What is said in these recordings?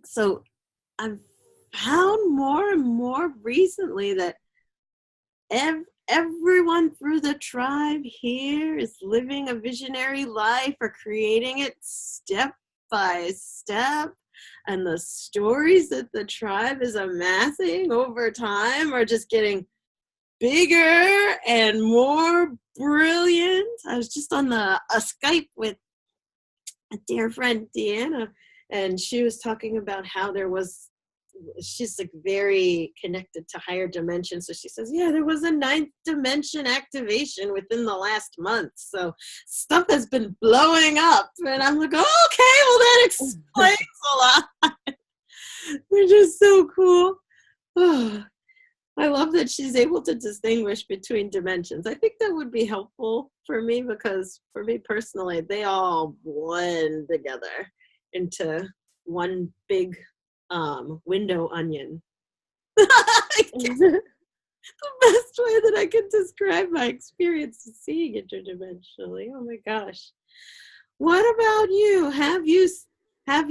So I've found more and more recently that everyone through the tribe here is living a visionary life or creating it step by step. And the stories that the tribe is amassing over time are just getting bigger and more brilliant. I was just on a Skype with a dear friend, Deanna, and she was talking about how she's like very connected to higher dimensions. So she says, yeah, there was a 9th dimension activation within the last month. So stuff has been blowing up. And I'm like, oh, okay, well, that explains a lot. Which is so cool. Oh, I love that she's able to distinguish between dimensions. I think that would be helpful for me because for me personally, they all blend together into one big window onion. The best way that I can describe my experience of seeing interdimensionally. Oh my gosh. What about you? Have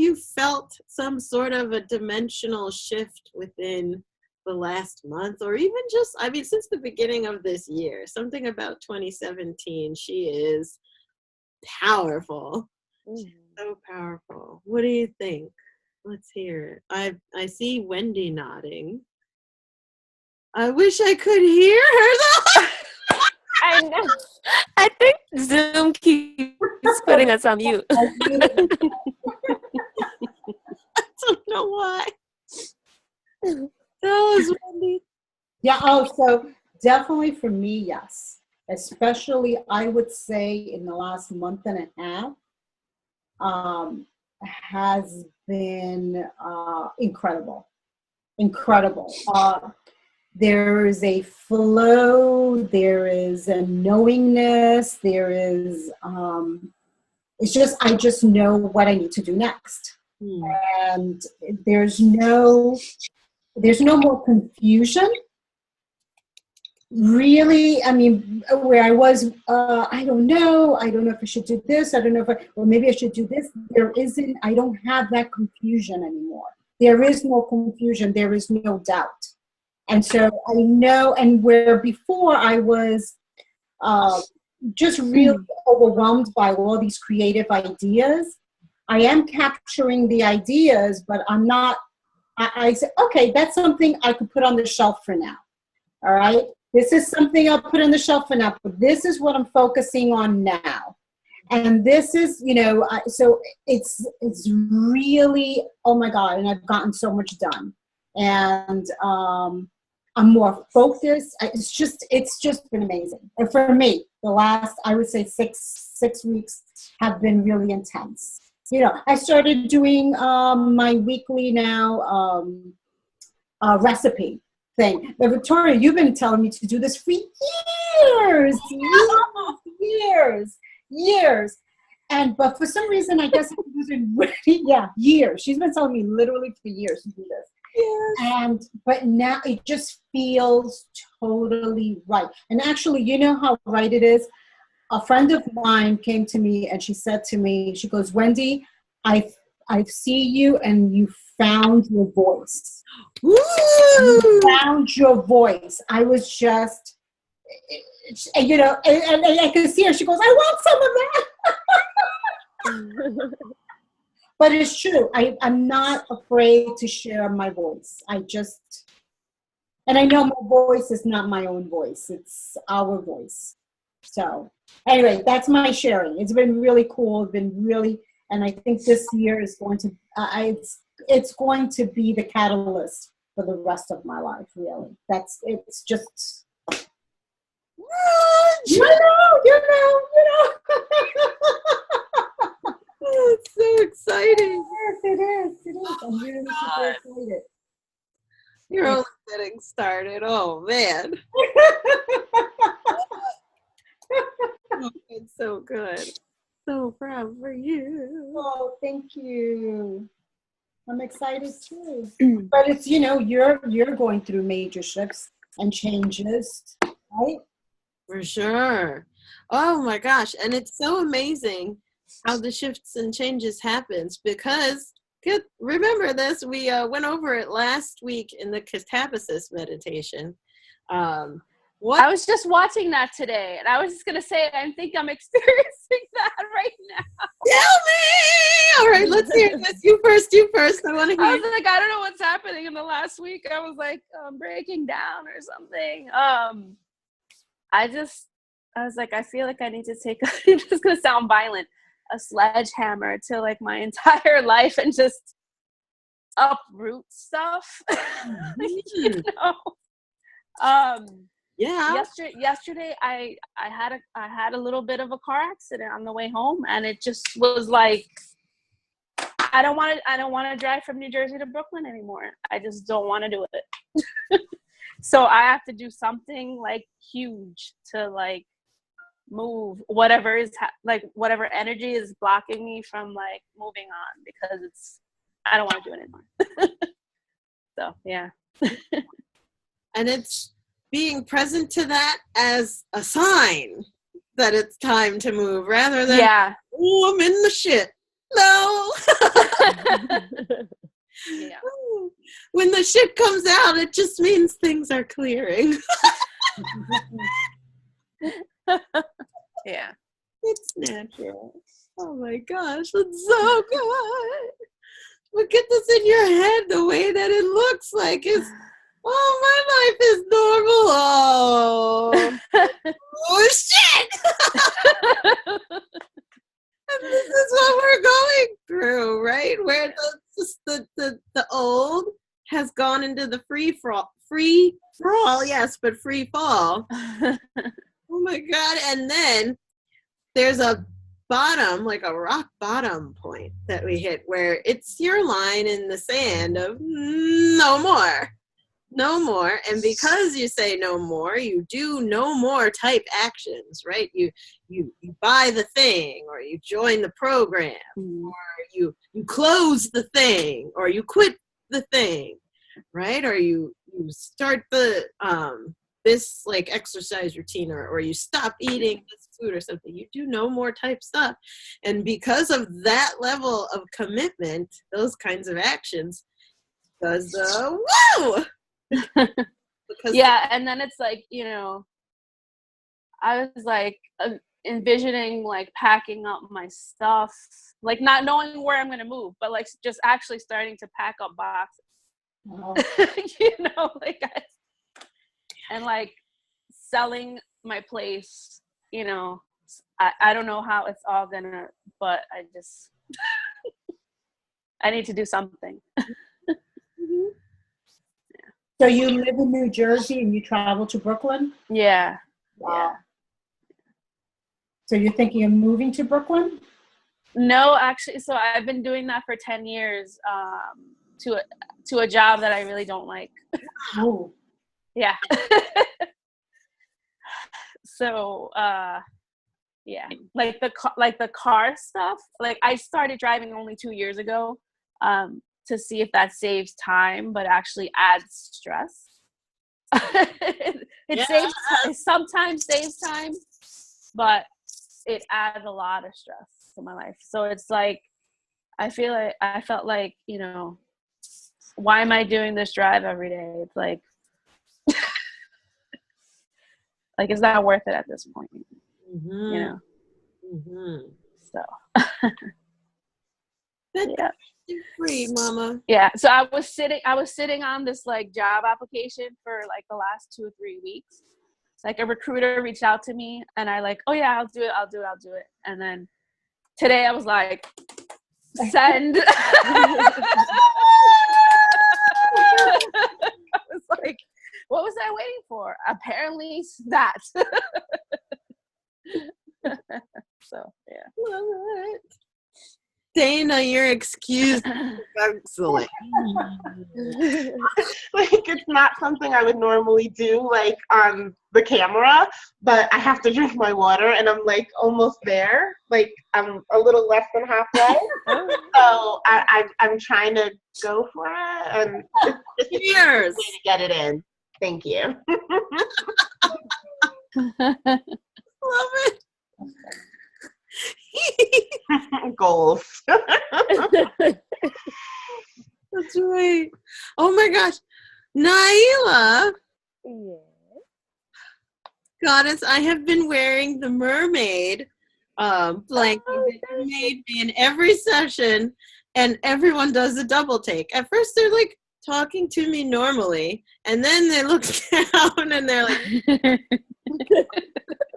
you felt some sort of a dimensional shift within the last month, or even just, I mean, since the beginning of this year? Something about 2017. She is powerful. She's so powerful. What do you think? Let's hear it. I see Wendy nodding. I wish I could hear her though. I know. I think Zoom keeps putting us on mute. I don't know why. Tell us, Wendy. Yeah, so definitely for me, yes. Especially, I would say in the last month and a half, has been incredible. There is a flow, there is a knowingness, there is, I just know what I need to do next. And there's no more confusion. Really, I mean, where I was, I don't know if I should do this, or maybe I should do this. I don't have that confusion anymore. There is no confusion, there is no doubt. And so I know, and where before I was just really overwhelmed by all these creative ideas, I am capturing the ideas, but I'm not, I said, okay, that's something I could put on the shelf for now. All right. This is something I'll put on the shelf for now, but this is what I'm focusing on now. And this is, so it's really, oh my God. And I've gotten so much done, and I'm more focused. It's just been amazing. And for me, the last, I would say 6 weeks have been really intense. I started doing my weekly now recipe thing. But Victoria, you've been telling me to do this for years. But for some reason, I guess it wasn't really, years. She's been telling me literally for years to do this. Yes. But now it just feels totally right. And actually, you know how right it is? A friend of mine came to me and she said to me, she goes, Wendy, I see you and you found your voice. Woo! You found your voice. I was just, and I could see her. She goes, I want some of that. But it's true. I'm not afraid to share my voice. And I know my voice is not my own voice. It's our voice. So anyway, that's my sharing. It's been really cool. It's been really, and I think this year is going to, it's going to be the catalyst for the rest of my life, really. It's just, you know. Oh, it's so exciting. Yes, it is. I'm really super excited. You're only getting started. Oh, man. Oh, it's so good. So proud for you. Oh, thank you. I'm excited too. But it's, you're going through major shifts and changes, right? For sure. Oh my gosh. And it's so amazing how the shifts and changes happens because remember this. We went over it last week in the catabasis meditation. What? I was just watching that today, and I was just going to say, I think I'm experiencing that right now. Tell me! All right, let's hear this. You first. I want to hear. I was like, I don't know what's happening in the last week. I was like, breaking down or something. I was like, I feel like I need to take, it's just going to sound violent, a sledgehammer to like my entire life and just uproot stuff. You know? Yeah. Yesterday I had a little bit of a car accident on the way home, and it just was like, I don't want to drive from New Jersey to Brooklyn anymore. I just don't want to do it. So I have to do something like huge to like move whatever is whatever energy is blocking me from like moving on, because I don't want to do it anymore. So yeah. And it's being present to that as a sign that it's time to move, rather than, oh, I'm in the shit. No. Yeah. When the shit comes out, it just means things are clearing. Yeah. It's natural. Oh my gosh, that's so good. But get this in your head, the way that it looks like is, oh, my life is normal. Oh shit! And this is what we're going through, right? Where the old has gone into the free fall, yes, but free fall. Oh my God. And then there's a bottom, like a rock bottom point that we hit, where it's your line in the sand of no more. And because you say no more, you do no more type actions, right? You buy the thing, or you join the program, or you close the thing, or you quit the thing, right? Or you start the this like exercise routine, or you stop eating this food or something. You do no more type stuff. And because of that level of commitment, those kinds of actions does the woo! Yeah, and then it's like, you know, I was like envisioning like packing up my stuff, like not knowing where I'm going to move, but like just actually starting to pack up boxes. Oh. You know, like and like selling my place, you know. I don't know how it's all gonna, but I just I need to do something. So you live in New Jersey and you travel to Brooklyn? Yeah. Wow. Yeah. So you're thinking of moving to Brooklyn? No, actually, so I've been doing that for 10 years to a job that I really don't like. Oh. Yeah. So, yeah, like the car stuff, like I started driving only 2 years ago, to see if that saves time, but actually adds stress. It sometimes saves time, but it adds a lot of stress to my life. So it's like, I felt like, you know, why am I doing this drive every day? It's like, like it's not worth it at this point, you know? Mm-hmm. So, yeah. Free, mama. Yeah. So I was sitting on this like job application for like the last 2 or 3 weeks. Like a recruiter reached out to me, and I like, oh yeah, I'll do it. And then today I was like, send. I was like, what was I waiting for? Apparently that. So yeah. Love it. Dana, your excuse is excellent. Like, it's not something I would normally do, like, on the camera, but I have to drink my water, and I'm, like, almost there. Like, I'm a little less than halfway. So I'm trying to go for it, and it's Cheers. a way to get it in. Thank you. Love it. Goals. That's right. Oh my gosh. Naila, Yeah. goddess, I have been wearing the mermaid blanket that you made me in every session, and everyone does a double take. At first, they're like talking to me normally, and then they look down and they're like,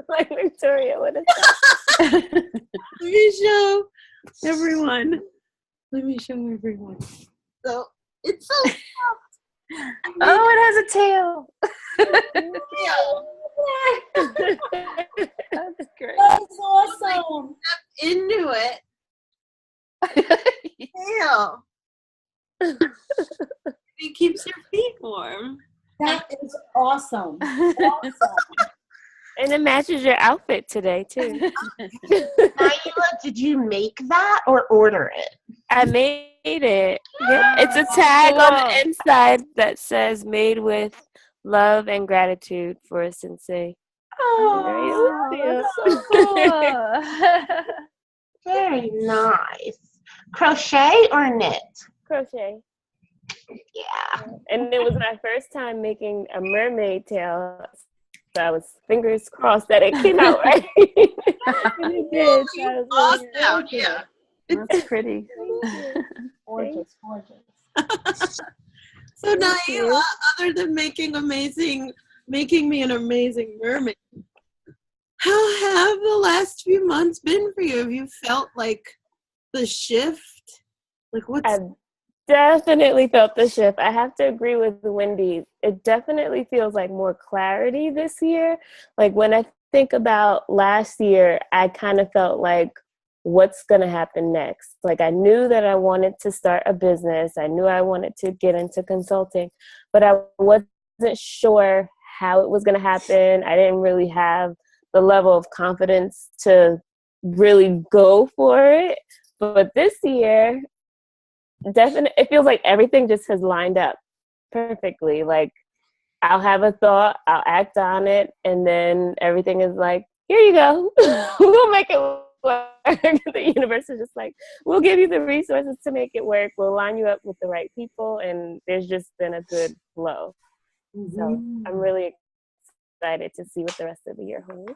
Like Victoria, what is that? let me show everyone. Let me show everyone. So it's so soft. Oh, it has a tail. That's great. That's awesome. Into it. Tail. It keeps your feet warm. That is awesome. Awesome. And it matches your outfit today, too. Naila, did you make that or order it? I made it. Yeah. It's a tag on the inside that says made with love and gratitude for a sensei. Oh, That's so cool. very nice. Crochet or knit? Crochet. Yeah. And it was my first time making a mermaid tail. So I was fingers crossed that it came out right. And it did. So I was Awesome. really Yeah. That's pretty. Gorgeous, gorgeous. So Naila, other than making me an amazing mermaid, how have the last few months been for you? Have you felt like the shift? Like what's I definitely felt the shift. I have to agree with Wendy. It definitely feels like more clarity this year. Like when I think about last year, I kind of felt like what's going to happen next. Like I knew that I wanted to start a business. I knew I wanted to get into consulting, but I wasn't sure how it was going to happen. I didn't really have the level of confidence to really go for it. But this year, definitely, it feels like everything just has lined up perfectly. Like I'll have a thought, I'll act on it, and then everything is like, here you go. We'll make it work. The universe is just like, we'll give you the resources to make it work. We'll line you up with the right people, and there's just been a good flow. Mm-hmm. So I'm really excited to see what the rest of the year holds.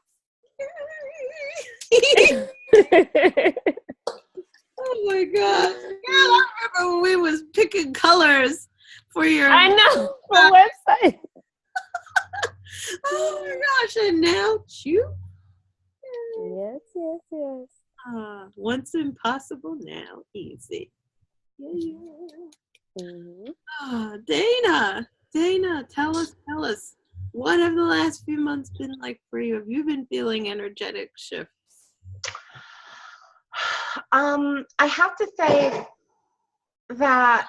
Oh my god. Girl, I remember when we was picking colors for your I know, for website. Oh my gosh, and now you Yes. once impossible, now easy. Yeah. Mm-hmm. Dana, tell us, what have the last few months been like for you? Have you been feeling energetic shifts? I have to say that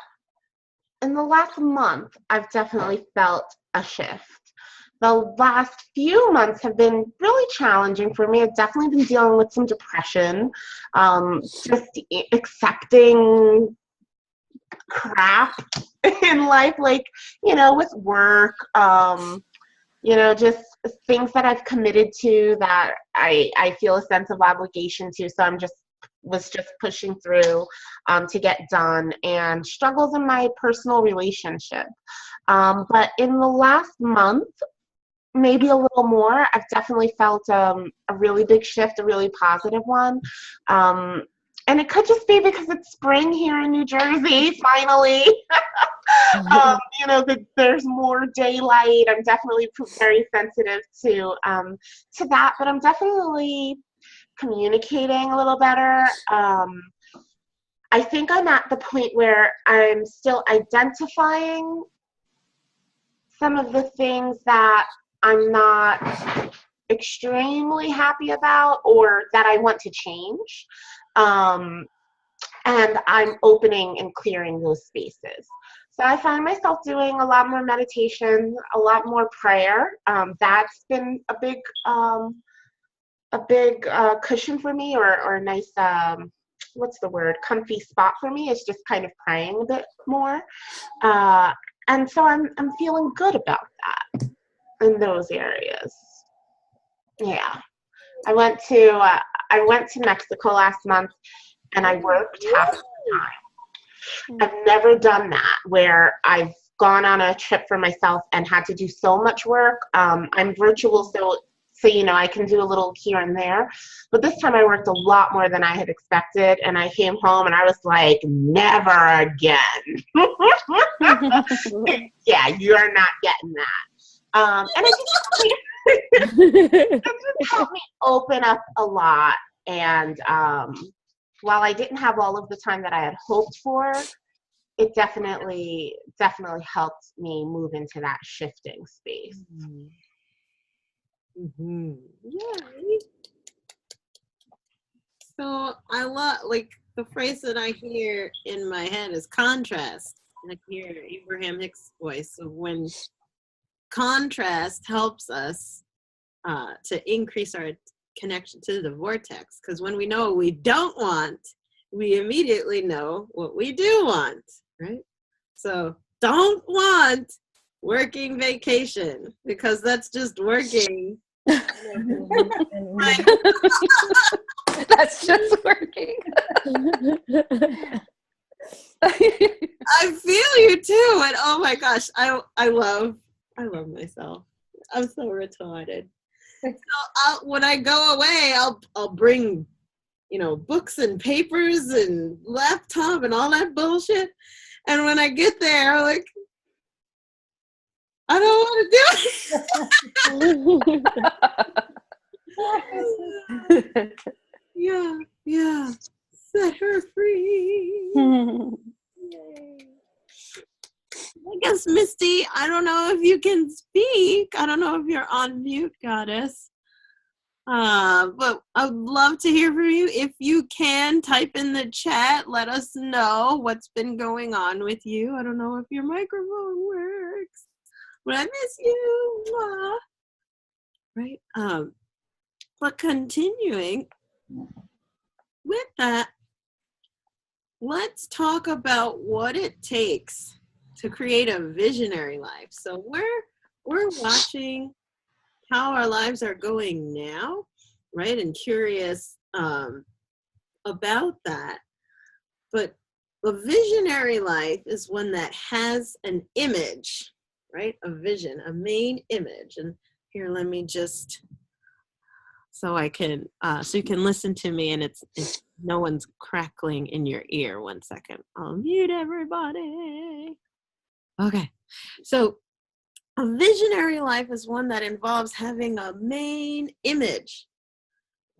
in the last month, I've definitely felt a shift. The last few months have been really challenging for me. I've definitely been dealing with some depression, just accepting crap in life, like, with work, just things that I've committed to that I feel a sense of obligation to. So was just pushing through to get done, and struggles in my personal relationship. But in the last month, maybe a little more, I've definitely felt a really big shift, a really positive one. And it could just be because it's spring here in New Jersey, finally. That there's more daylight. I'm definitely very sensitive to that, but I'm definitely communicating a little better. I think I'm at the point where I'm still identifying some of the things that I'm not extremely happy about or that I want to change. And I'm opening and clearing those spaces. So I find myself doing a lot more meditation, a lot more prayer. That's been a big cushion for me, or a nice, comfy spot for me, is just kind of praying a bit more. And so I'm feeling good about that in those areas. Yeah. I went to Mexico last month, and I worked half the time. I've never done that where I've gone on a trip for myself and had to do so much work. I'm virtual, so I can do a little here and there. But this time I worked a lot more than I had expected, and I came home and I was like, never again. Yeah, you're not getting that. And it just helped me open up a lot. And while I didn't have all of the time that I had hoped for, it definitely helped me move into that shifting space. Mm-hmm. Yeah. So I love, like, the phrase that I hear in my head is contrast. I hear Abraham Hicks' voice of when contrast helps us to increase our connection to the vortex. Because when we know what we don't want, we immediately know what we do want, right? So don't want working vacation, because that's just working. That's just working. I feel you too, and oh my gosh, I love myself. I'm so retarded. So when I go away, I'll bring, books and papers and laptop and all that bullshit. And when I get there, I'm like, I don't want to do it. Yeah. Set her free. Yay. I guess, Misty, I don't know if you can speak. I don't know if you're on mute, goddess. But I would love to hear from you. If you can, type in the chat. Let us know what's been going on with you. I don't know if your microphone works, but I miss you. Right? But continuing with that, let's talk about what it takes to create a visionary life. So we're watching how our lives are going now, right? And curious about that. But a visionary life is one that has an image, right? A vision, a main image. And here, let me just, so you can listen to me and it's no one's crackling in your ear. 1 second. I'll mute everybody. Okay. So a visionary life is one that involves having a main image,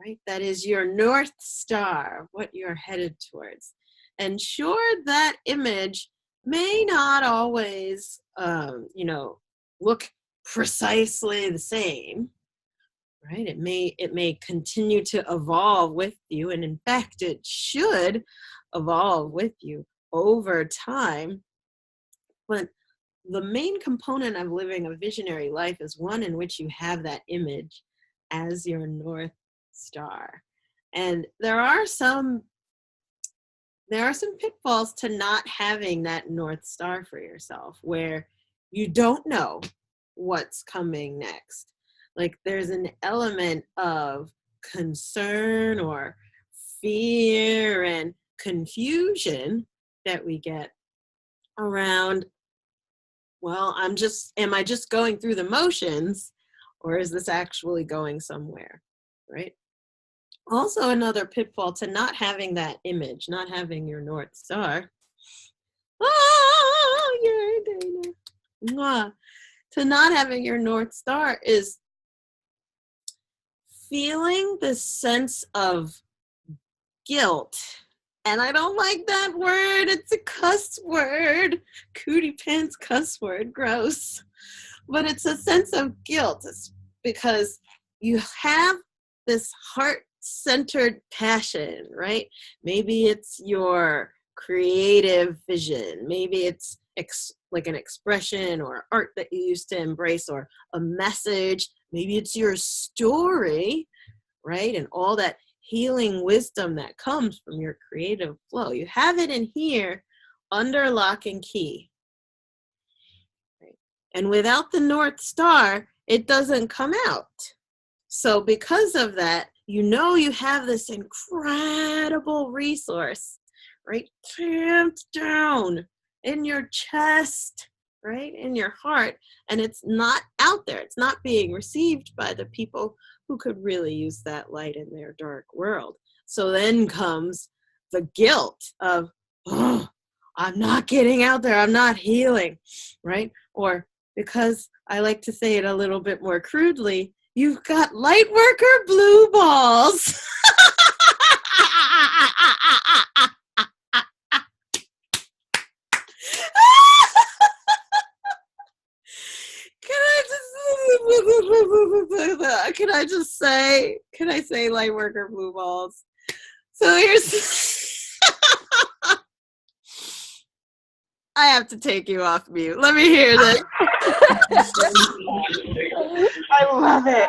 right? That is your North Star, what you're headed towards. And sure, that image may not always, look precisely the same, right? It may continue to evolve with you, and in fact, it should evolve with you over time. But the main component of living a visionary life is one in which you have that image as your North Star. And there are some pitfalls to not having that North Star for yourself, where you don't know what's coming next. Like, there's an element of concern or fear and confusion that we get around, well, am I just going through the motions, or is this actually going somewhere, right? Also, another pitfall to not having that image, not having your North Star. Yay, Dana. Mwah. To not having your North Star is feeling this sense of guilt. And I don't like that word. It's a cuss word. Cootie pants cuss word. Gross. But it's a sense of guilt. It's because you have this heart-centered passion, right? Maybe it's your creative vision. Maybe it's like an expression or art that you used to embrace, or a message. Maybe it's your story, right? And all that healing wisdom that comes from your creative flow. You have it in here under lock and key. Right? And without the North Star, it doesn't come out. So because of that, you know you have this incredible resource, right? Tamped down in your chest, right? In your heart. And it's not out there. It's not being received by the people who could really use that light in their dark world. So then comes the guilt of, oh, I'm not getting out there. I'm not healing, right? Or because I like to say it a little bit more crudely, you've got light worker blue balls. Can I say light worker blue balls? So here's, I have to take you off mute. Let me hear this. I love it.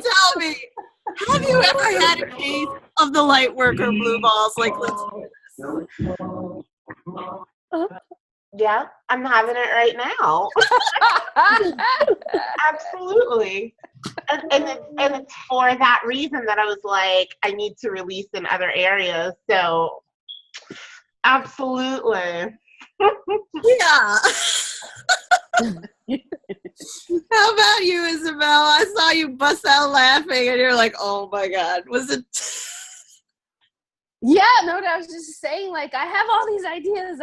Tell me. Have you ever had a case of the light worker blue balls? Like, let's do this. Yeah, I'm having it right now. Absolutely. And it's for that reason that I was like, I need to release in other areas. So, absolutely. Yeah. How about you, Isabel? I saw you bust out laughing and you're like, oh my God. Was it? Yeah, no, I was just saying, like, I have all these ideas,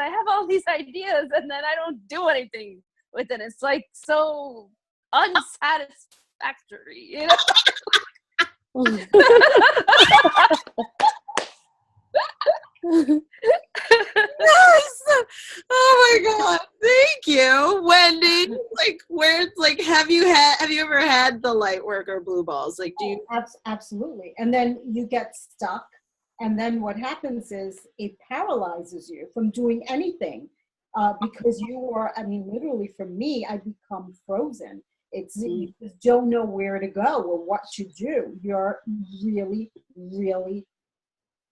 and then I don't do anything with it. It's like so unsatisfactory, you know? Yes. Oh my God. Thank you, Wendy. Have you ever had the light worker blue balls? Like, do you? Absolutely. And then you get stuck. And then what happens is it paralyzes you from doing anything because you are, I mean, literally for me, I become frozen. You just don't know where to go or what to do. You're really, really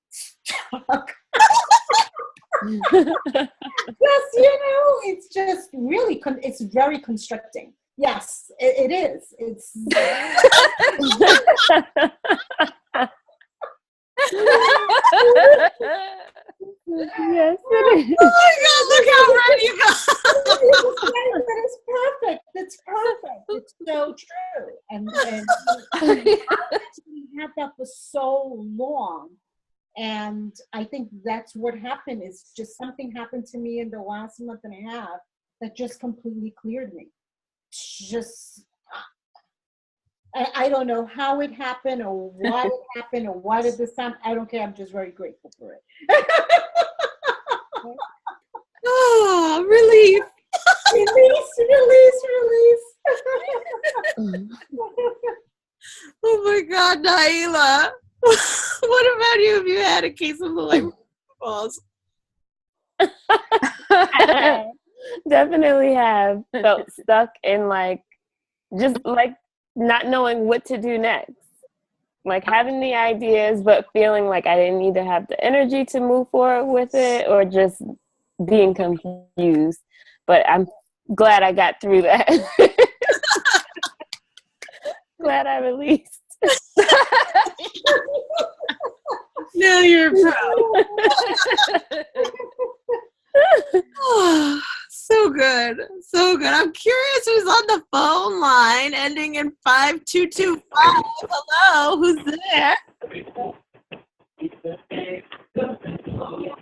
stuck. Yes, it's just really, it's very constricting. Yes, it is. It's. Yes, it is. Oh my God, look how ready you got. It's perfect. It's perfect. It's so true. And we had that for so long. And I think that's what happened is just something happened to me in the last month and a half that just completely cleared me. Just, I don't know how it happened or why it happened or why did this time. I don't care. I'm just very grateful for it. Oh, relief. Release. Oh my God, Naila. What about you? Have you had a case of the light balls? Definitely have felt stuck in just not knowing what to do next. Like having the ideas, but feeling like I didn't either have the energy to move forward with it or just being confused. But I'm glad I got through that. Glad I released. Now you're proud. Oh, so good. So good. I'm curious who's on the phone line ending in 5225. Hello, who's there?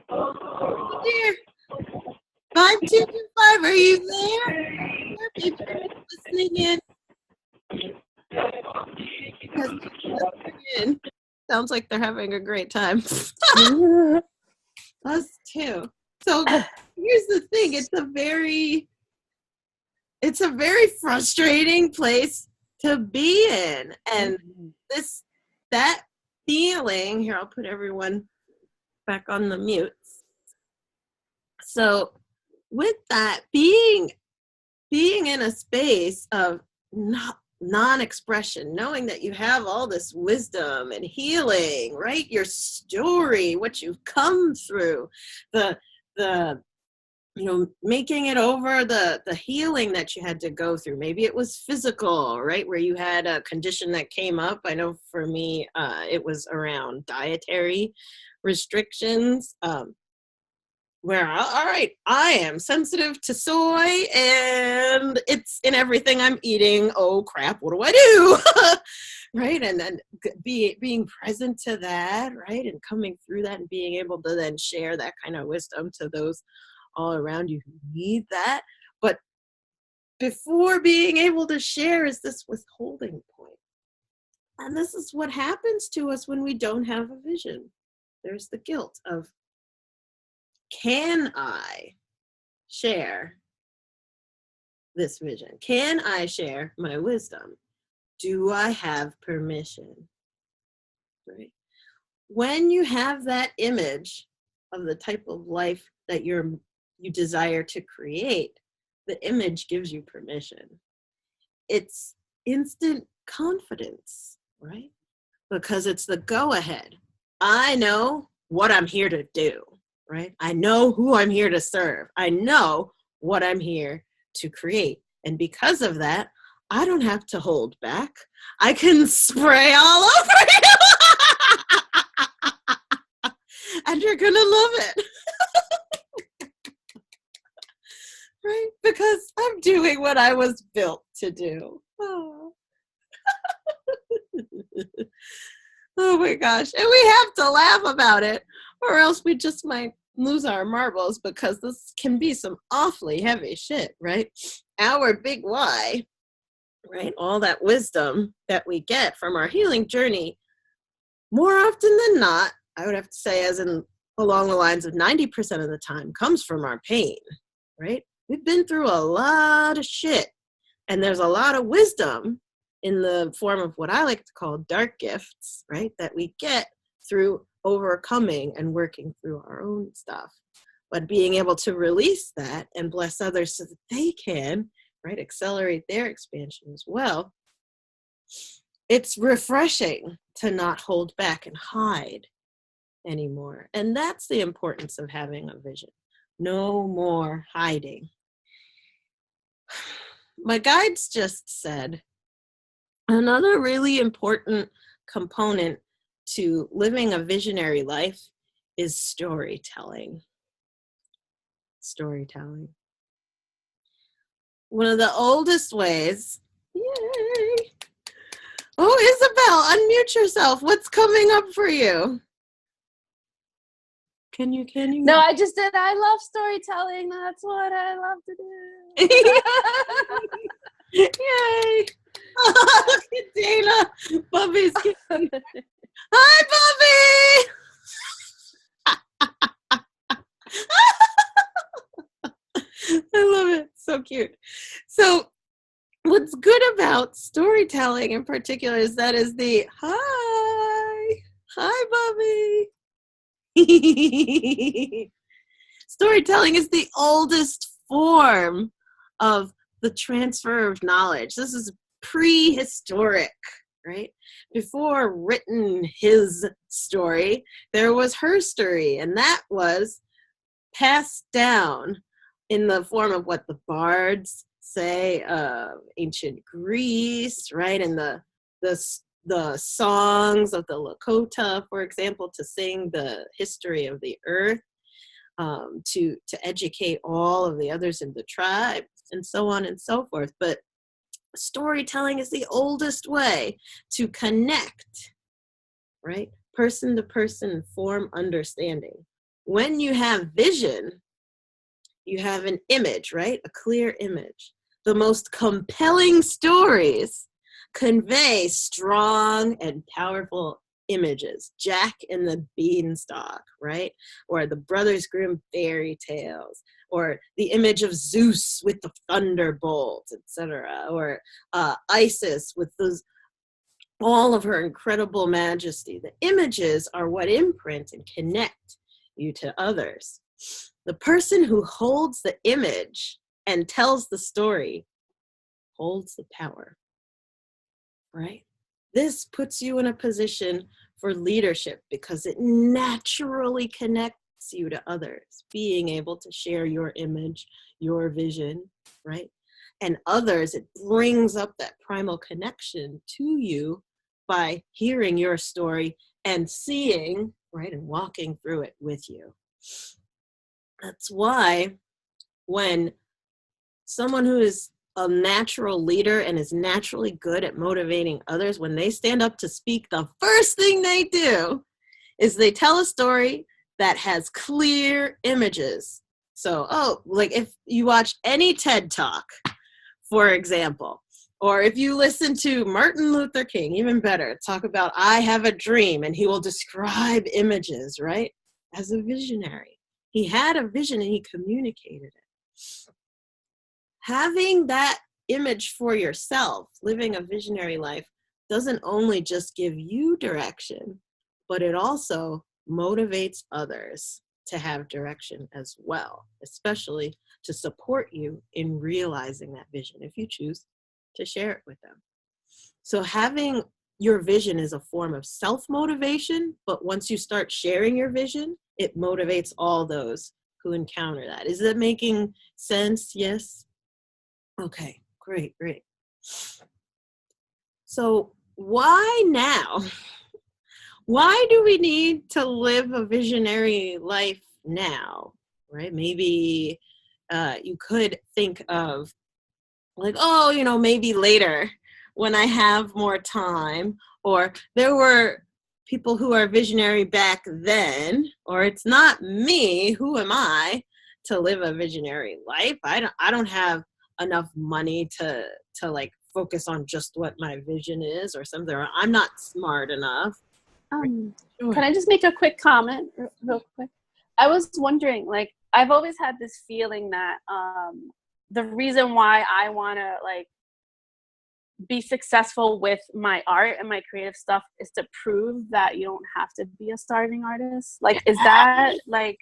Oh dear. 5225, are you there? Maybe you're listening in. Sounds like they're having a great time. Us too. So here's the thing, it's a very frustrating place to be in. And that feeling, here I'll put everyone back on the mutes. So with that, being in a space of non-expression, knowing that you have all this wisdom and healing, right? Your story, what you've come through, the making it over the healing that you had to go through. Maybe it was physical, right? Where you had a condition that came up. I know for me, it was around dietary restrictions, where, all right, I am sensitive to soy and it's in everything I'm eating. Oh crap, what do I do? Right? And then being present to that, right? And coming through that and being able to then share that kind of wisdom to those all around you who need that. But before being able to share is this withholding point. And this is what happens to us when we don't have a vision. There's the guilt of, can I share this vision? Can I share my wisdom? Do I have permission? Right? When you have that image of the type of life that you desire to create, the image gives you permission. It's instant confidence, right? Because it's the go ahead. I know what I'm here to do, right? I know who I'm here to serve. I know what I'm here to create. And because of that, I don't have to hold back. I can spray all over you. And you're going to love it. Right? Because I'm doing what I was built to do. Oh. Oh my gosh. And we have to laugh about it, or else we just might lose our marbles, because this can be some awfully heavy shit, right? Our big why, right? All that wisdom that we get from our healing journey, more often than not, I would have to say, as in along the lines of 90% of the time, comes from our pain, right? We've been through a lot of shit, and there's a lot of wisdom in the form of what I like to call dark gifts, right? That we get through overcoming and working through our own stuff. But being able to release that and bless others so that they can, right, accelerate their expansion as well. It's refreshing to not hold back and hide anymore. And that's the importance of having a vision. No more hiding. My guides just said, another really important component to living a visionary life is storytelling. Storytelling. One of the oldest ways, yay! Oh, Isabel, unmute yourself. What's coming up for you? Can you? No, I just did. I love storytelling. That's what I love to do. Yay! Oh, look at Dana. Bubby's kissing. Hi, Bubby! I love it. So cute. So what's good about storytelling in particular is that is the hi, Bubby. Storytelling is the oldest form of the transfer of knowledge. This is prehistoric, right? Before written his story, there was her story, and that was passed down in the form of what the bards say of ancient Greece, right? And the songs of the Lakota, for example, to sing the history of the earth, to educate all of the others in the tribe, and so on and so forth. But storytelling is the oldest way to connect, right? Person to person, form understanding. When you have vision, you have an image, right? A clear image. The most compelling stories convey strong and powerful images. Jack and the Beanstalk, right? Or the Brothers Grimm fairy tales, or the image of Zeus with the thunderbolt, etc. Or Isis with those, all of her incredible majesty. The images are what imprint and connect you to others. The person who holds the image and tells the story holds the power, right? This puts you in a position for leadership because it naturally connects connects you to others, being able to share your image, your vision, right? And others, it brings up that primal connection to you by hearing your story and seeing, right, and walking through it with you. That's why when someone who is a natural leader and is naturally good at motivating others, when they stand up to speak, the first thing they do is they tell a story that has clear images. So, like if you watch any TED Talk, for example, or if you listen to Martin Luther King, even better, talk about I have a dream, and he will describe images, right? As a visionary. He had a vision and he communicated it. Having that image for yourself, living a visionary life, doesn't only just give you direction, but it also motivates others to have direction as well, especially to support you in realizing that vision if you choose to share it with them. So having your vision is a form of self-motivation, but once you start sharing your vision, it motivates all those who encounter that. Is that making sense? Yes? Okay, great. So why now? Why do we need to live a visionary life now, right? Maybe you could think of like, maybe later when I have more time, or there were people who are visionary back then, or it's not me, who am I to live a visionary life? I don't have enough money to like focus on just what my vision is or something, or I'm not smart enough. Can I just make a quick comment real quick? I was wondering, like, I've always had this feeling that the reason why I want to like be successful with my art and my creative stuff is to prove that you don't have to be a starving artist. Like, is that like,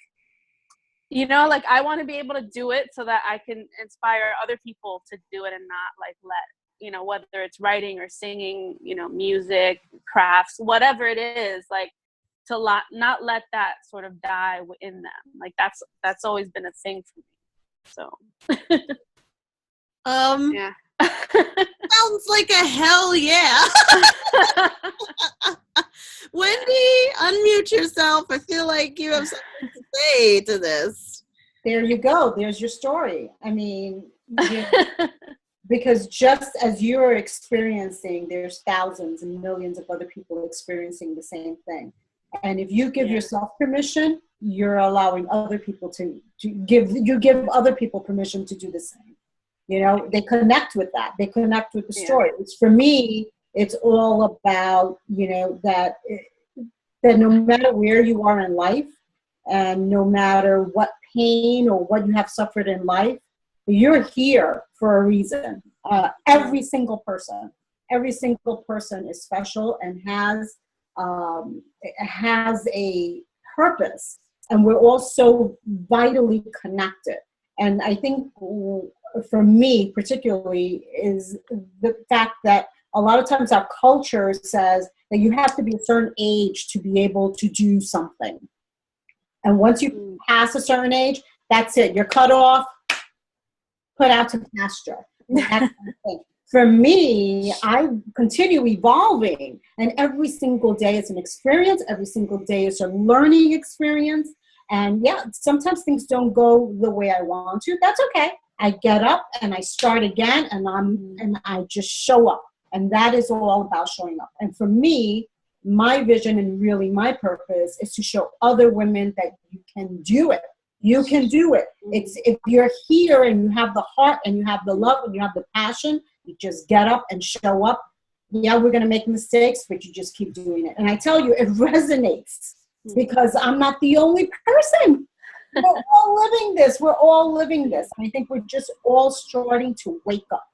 like I want to be able to do it so that I can inspire other people to do it and not like whether it's writing or singing, music, crafts, whatever it is, like to not let that sort of die in them. Like that's always been a thing for me. So yeah. Sounds like a hell yeah. Wendy, unmute yourself. I feel like you have something to say to this. There you go. There's your story. I mean, because just as you're experiencing, there's thousands and millions of other people experiencing the same thing. And if you give yourself permission, you're allowing other people to give other people permission to do the same. They connect with that. They connect with the story. It's, for me, it's all about, that no matter where you are in life and no matter what pain or what you have suffered in life, you're here for a reason. Every single person is special and has a purpose. And we're all so vitally connected. And I think for me particularly is the fact that a lot of times our culture says that you have to be a certain age to be able to do something. And once you pass a certain age, that's it. You're cut off, put out to pasture. For me, I continue evolving, and every single day is an experience. Every single day is a learning experience. And sometimes things don't go the way I want to. That's okay. I get up and I start again, and I just show up. And that is all about showing up. And for me, my vision and really my purpose is to show other women that you can do it. You can do it. It's if you're here and you have the heart and you have the love and you have the passion, you just get up and show up. Yeah, we're going to make mistakes, but you just keep doing it. And I tell you, it resonates because I'm not the only person. We're all living this. We're all living this. And I think we're just all starting to wake up.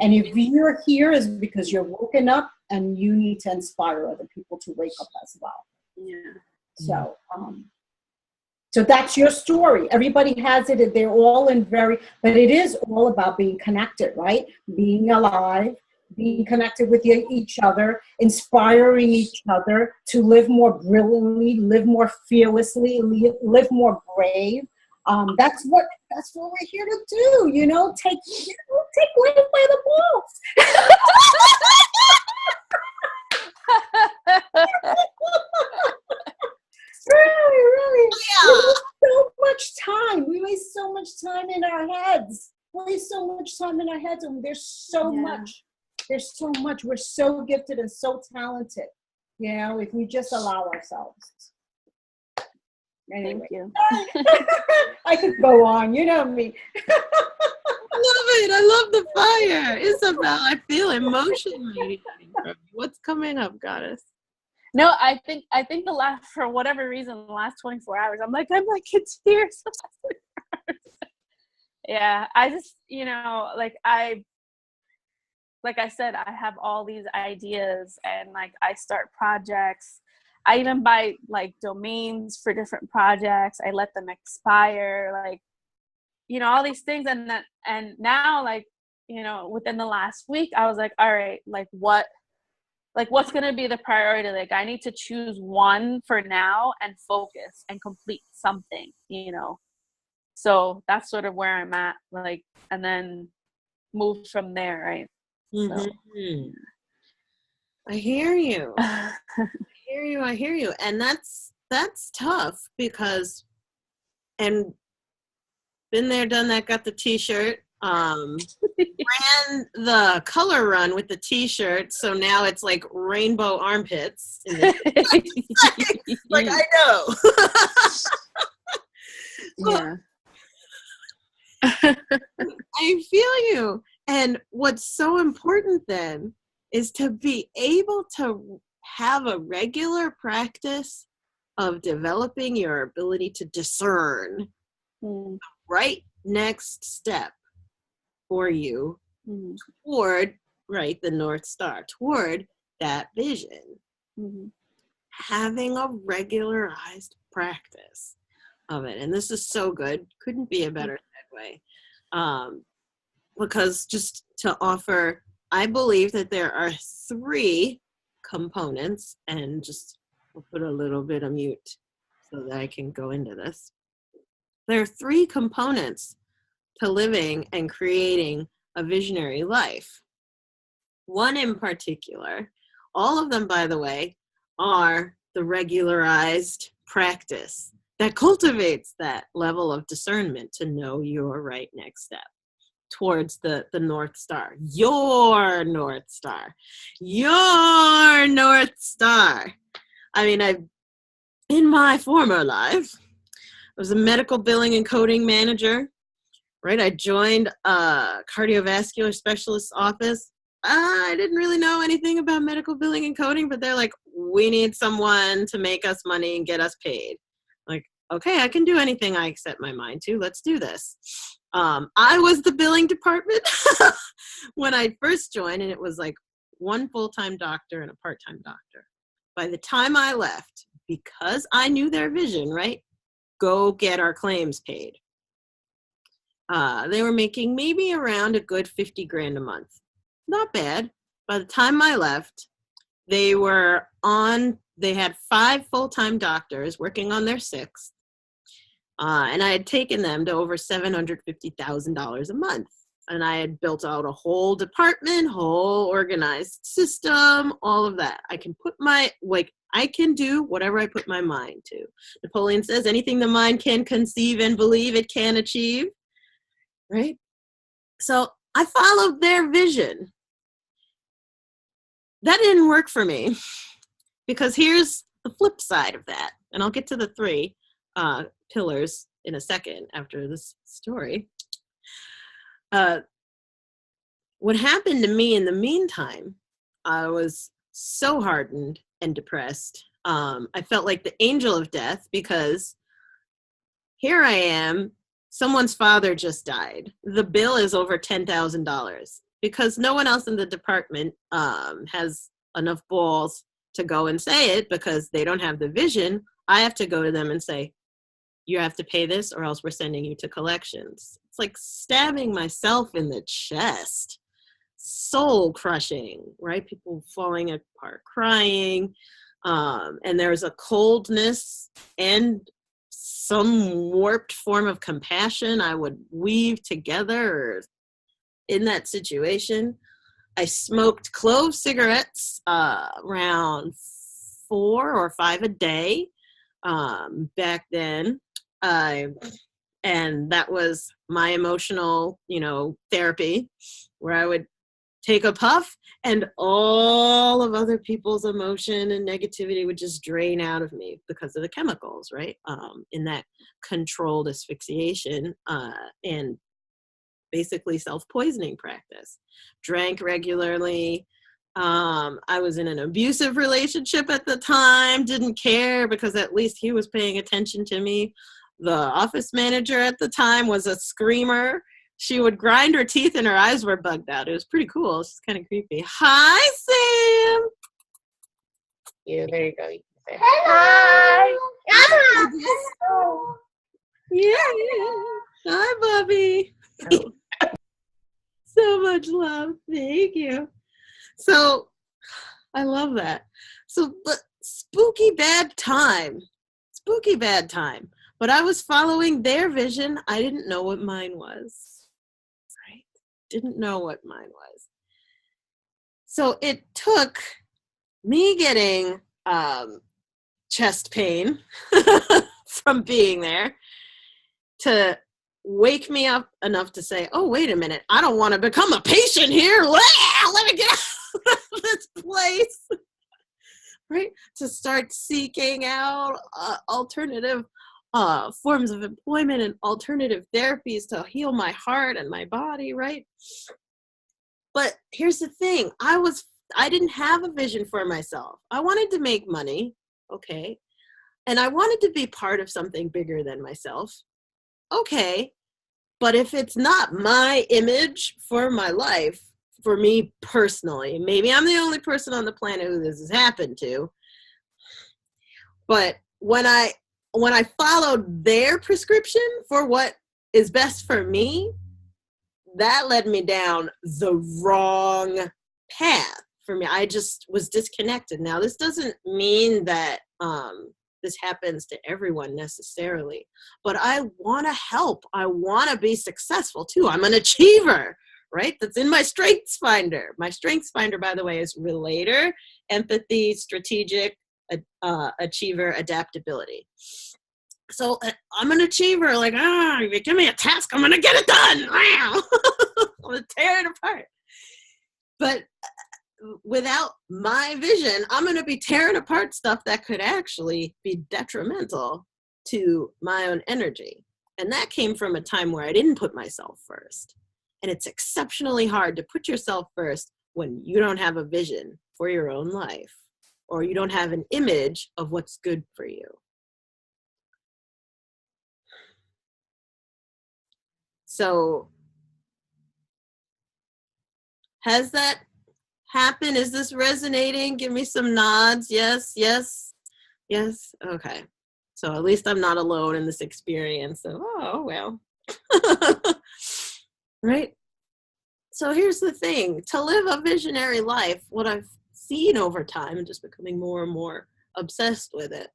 And if you're here, is because you're woken up and you need to inspire other people to wake up as well. Yeah. So that's your story. Everybody has it. They're all but it is all about being connected, right? Being alive, being connected with each other, inspiring each other to live more brilliantly, live more fearlessly, live more brave. That's what we're here to do. Take life by the balls. Really. Yeah. So much time. We waste so much time in our heads. And there's so much. There's so much. We're so gifted and so talented. If we just allow ourselves. Anyway. Thank you. I could go on. You know me. I love the fire. Isabel, I feel emotion radiating from you. What's coming up, goddess? No, I think for whatever reason, the last 24 hours, I'm like in tears. Yeah, I just, like I said, I have all these ideas and I start projects. I even buy domains for different projects. I let them expire, all these things. And now within the last week, I was like, all right, what's going to be the priority? I need to choose one for now and focus and complete something, So that's sort of where I'm at, and then move from there, right? Mm-hmm. So. I hear you. I hear you. And that's tough because, and been there, done that, got the t-shirt, ran the color run with the t-shirt. So now it's rainbow armpits. I know. Yeah. I feel you. And what's so important then is to be able to have a regular practice of developing your ability to discern the right next step for you toward, the North Star, toward that vision. Having a regularized practice of it. And this is so good. Couldn't be a better segue. Because just to offer, I believe that there are 3 components, and we'll put a little bit of mute so that I can go into this. There are 3 components to living and creating a visionary life. One in particular, all of them, by the way, are the regularized practice that cultivates that level of discernment to know your right next step towards the North Star, your North Star, your North Star. I mean, in my former life, I was a medical billing and coding manager, right? I joined a cardiovascular specialist's office. I didn't really know anything about medical billing and coding, but they're like, we need someone to make us money and get us paid. Okay, I can do anything I set my mind to. Let's do this. I was the billing department when I first joined, and it was 1 full-time doctor and a part-time doctor. By the time I left, because I knew their vision, right? Go get our claims paid. They were making maybe around a good $50,000 a month. Not bad. By the time I left, they had 5 full-time doctors working on their 6th. And I had taken them to over $750,000 a month. And I had built out a whole department, whole organized system, all of that. I can do whatever I put my mind to. Napoleon says, anything the mind can conceive and believe it can achieve, right? So I followed their vision. That didn't work for me because here's the flip side of that. And I'll get to the 3 pillars in a second after this story. What happened to me in the meantime, I was so hardened and depressed. I felt like the angel of death because here I am, someone's father just died. The bill is over $10,000 because no one else in the department has enough balls to go and say it because they don't have the vision. I have to go to them and say, you have to pay this or else we're sending you to collections. It's like stabbing myself in the chest. soul crushing, right? People falling apart, crying. And there was a coldness and some warped form of compassion I would weave together in that situation. I smoked clove cigarettes around 4 or 5 a day back then. And that was my emotional, therapy, where I would take a puff and all of other people's emotion and negativity would just drain out of me because of the chemicals, right? In that controlled asphyxiation and basically self-poisoning practice. Drank regularly. I was in an abusive relationship at the time, didn't care because at least he was paying attention to me. The office manager at the time was a screamer. She would grind her teeth and her eyes were bugged out. It was pretty cool. She's kind of creepy. Hi, Sam. Yeah, there you go. You can say hi. Hi. Yeah. Hi, Bobby. So much love. Thank you. So I love that. So, but spooky bad time. But I was following their vision. I didn't know what mine was. Right? Didn't know what mine was. So it took me getting chest pain from being there to wake me up enough to say, oh, wait a minute, I don't want to become a patient here. Let me get out of this place. Right? To start seeking out alternative forms of employment and alternative therapies to heal my heart and my body, right? But here's the thing. I didn't have a vision for myself. I wanted to make money, okay? And I wanted to be part of something bigger than myself. Okay, but if it's not my image for my life, for me personally, maybe I'm the only person on the planet who this has happened to, but when I followed their prescription for what is best for me, that led me down the wrong path for me. I just was disconnected. Now, this doesn't mean that this happens to everyone necessarily, but I want to help. I want to be successful too. I'm an achiever, right? That's in my strengths finder. My strengths finder, by the way, is relator, empathy, strategic, achiever, adaptability. So I'm an achiever, like, you give me a task, I'm going to get it done. I'm going to tear it apart. But without my vision, I'm going to be tearing apart stuff that could actually be detrimental to my own energy. And that came from a time where I didn't put myself first. And it's exceptionally hard to put yourself first when you don't have a vision for your own life, or you don't have an image of what's good for you. So, has that happened? Is this resonating? Give me some nods. Yes, yes, yes. Okay. So at least I'm not alone in this experience. So, oh, well. Right? So here's the thing. To live a visionary life, what I've seen over time and just becoming more and more obsessed with it,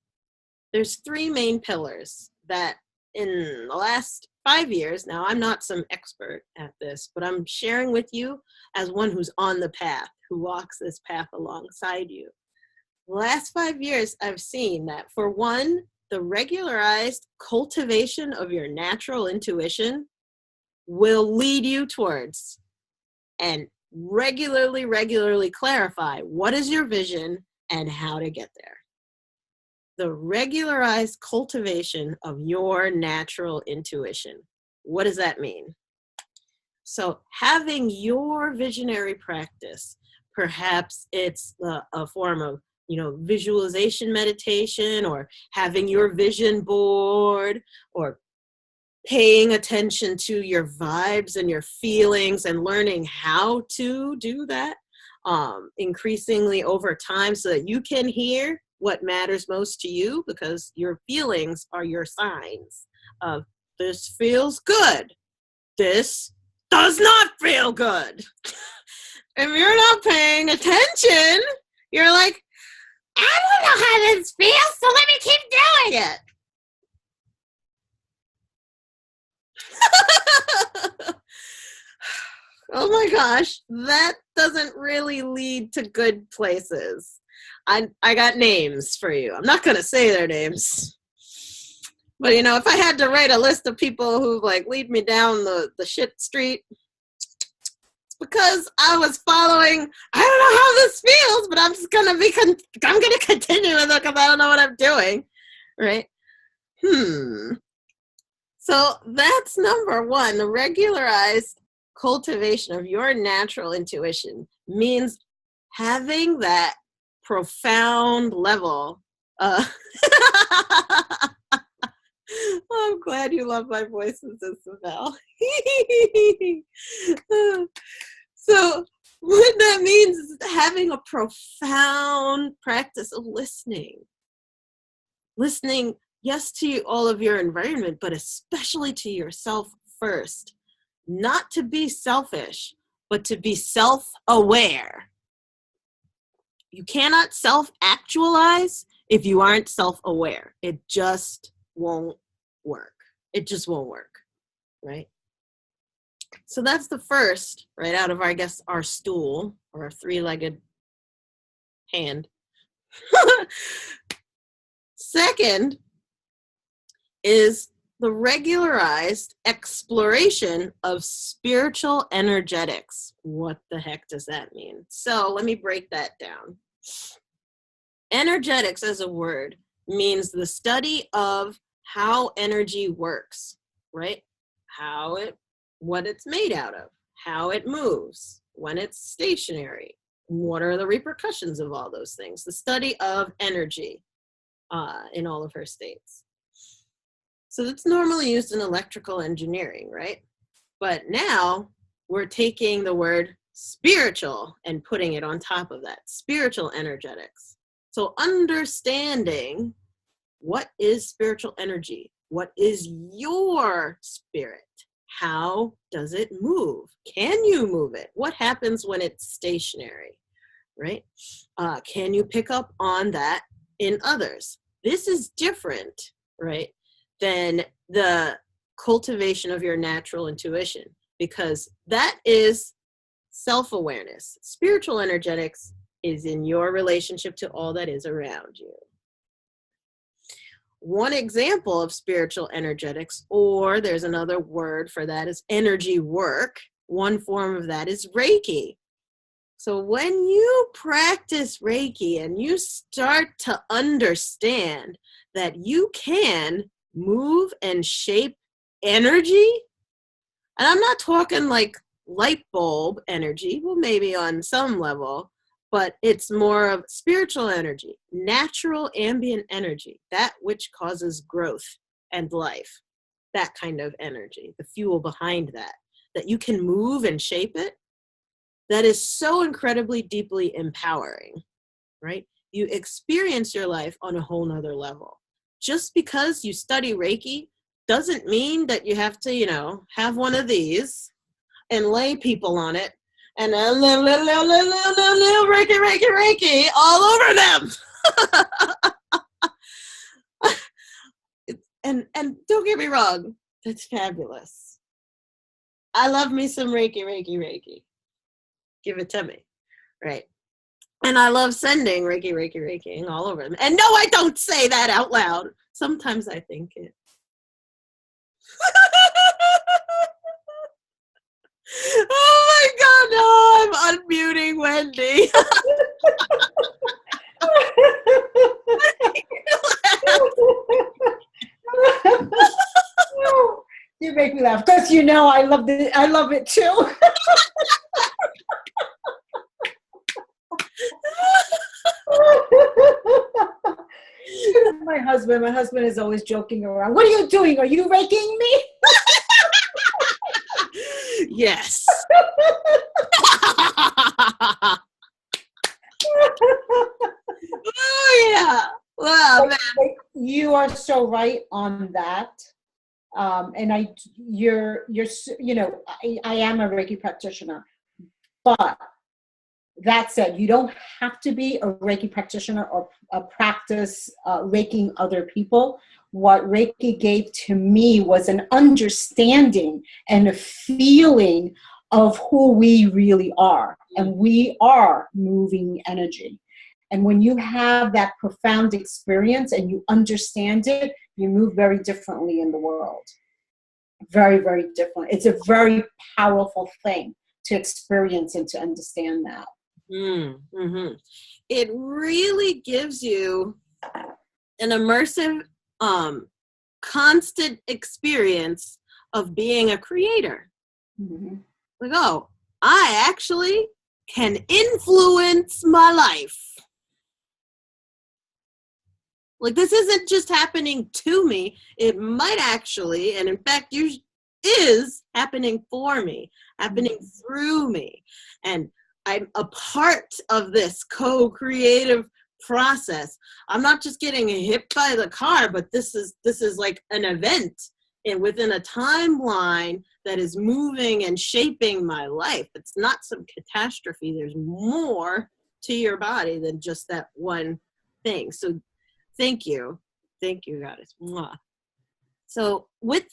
there's 3 main pillars that in the last 5 years, now I'm not some expert at this, but I'm sharing with you as one who's on the path, who walks this path alongside you. The last 5 years, I've seen that for one, the regularized cultivation of your natural intuition will lead you towards and regularly clarify what is your vision and how to get there. The regularized cultivation of your natural intuition. What does that mean? So having your visionary practice, perhaps it's a form of, visualization meditation, or having your vision board, or paying attention to your vibes and your feelings and learning how to do that increasingly over time so that you can hear what matters most to you, because your feelings are your signs of this feels good, this does not feel good. if you're not paying attention, you're like, I don't know how this feels, so let me keep doing it. Oh my gosh, that doesn't really lead to good places. I got names for you. I'm not going to say their names. But, you know, if I had to write a list of people who, like, lead me down the shit street, it's because I was following, I don't know how this feels, but I'm just going to I'm going to continue with it because I don't know what I'm doing, right? So that's number one. The regularized cultivation of your natural intuition means having that profound level. I'm glad you love my voices, Isabel. So what that means is having a profound practice of listening. Listening, yes, to all of your environment, but especially to yourself first. Not to be selfish, but to be self-aware. You cannot self-actualize if you aren't self-aware. It just won't work. It just won't work, right? So that's the first, right, out of, I guess, our stool, or our three-legged hand. Second is the regularized exploration of spiritual energetics. What the heck does that mean? So let me break that down. Energetics as a word means the study of how energy works, right? What it's made out of, how it moves, when it's stationary, what are the repercussions of all those things? The study of energy in all of her states. So that's normally used in electrical engineering, right? But now we're taking the word spiritual and putting it on top of that, spiritual energetics. So understanding what is spiritual energy, what is your spirit, how does it move? Can you move it? What happens when it's stationary, right? Can you pick up on that in others? This is different, right, than the cultivation of your natural intuition, because that is self-awareness. Spiritual energetics is in your relationship to all that is around you. One example of spiritual energetics, or there's another word for that, is energy work. One form of that is Reiki. So when you practice Reiki and you start to understand that you can move and shape energy, and I'm not talking like light bulb energy, well, maybe on some level, but it's more of spiritual energy, natural ambient energy, that which causes growth and life, that kind of energy, the fuel behind that you can move and shape it. That is so incredibly deeply empowering, right? You experience your life on a whole nother level. Just because you study Reiki doesn't mean that you have to, have one of these and lay people on it and Reiki all over them. and don't get me wrong, that's fabulous. I love me some Reiki. Give it to me, right? And I love sending Reiki all over them. And no, I don't say that out loud. Sometimes I think it. Oh my God, no, I'm unmuting Wendy. You make me laugh because I love it too. My husband is always joking around. What are you doing? Are you raking me? Yes. Oh yeah. Well, you are so right on that. And I am a Reiki practitioner, but That said, you don't have to be a Reiki practitioner or practice Reiking other people. What Reiki gave to me was an understanding and a feeling of who we really are. And we are moving energy. And when you have that profound experience and you understand it, you move very differently in the world. Very, very different. It's a very powerful thing to experience and to understand that. Mm-hmm. It really gives you an immersive, constant experience of being a creator. Mm-hmm. Like, oh, I actually can influence my life. Like, this isn't just happening to me. It might actually, and in fact, is happening for me, happening through me. And I'm a part of this co-creative process. I'm not just getting hit by the car, but this is like an event and within a timeline that is moving and shaping my life. It's not some catastrophe. There's more to your body than just that one thing. So thank you, goddess. Mwah. So with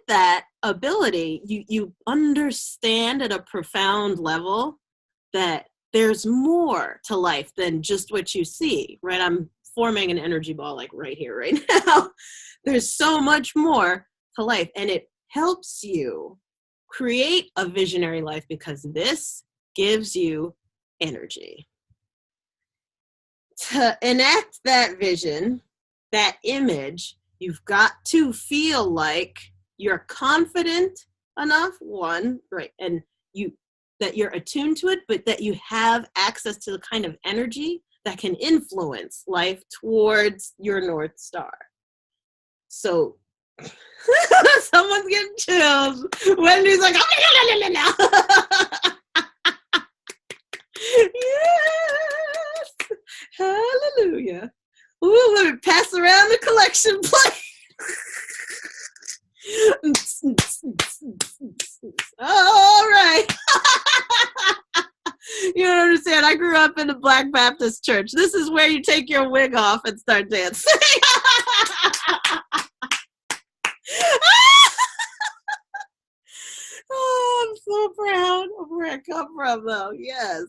that ability, you understand at a profound level that there's more to life than just what you see, right? I'm forming an energy ball like right here, right now. There's so much more to life, and it helps you create a visionary life because this gives you energy. To enact that vision, that image, you've got to feel like you're confident enough, one, right, and that you're attuned to it, but that you have access to the kind of energy that can influence life towards your North Star. So, someone's getting chills. Wendy's like, oh, no. Yes. Hallelujah. Ooh, let me pass around the collection plate. All right. You don't understand. I grew up in a Black Baptist church. This is where you take your wig off and start dancing. Oh, I'm so proud of where I come from, though. Yes.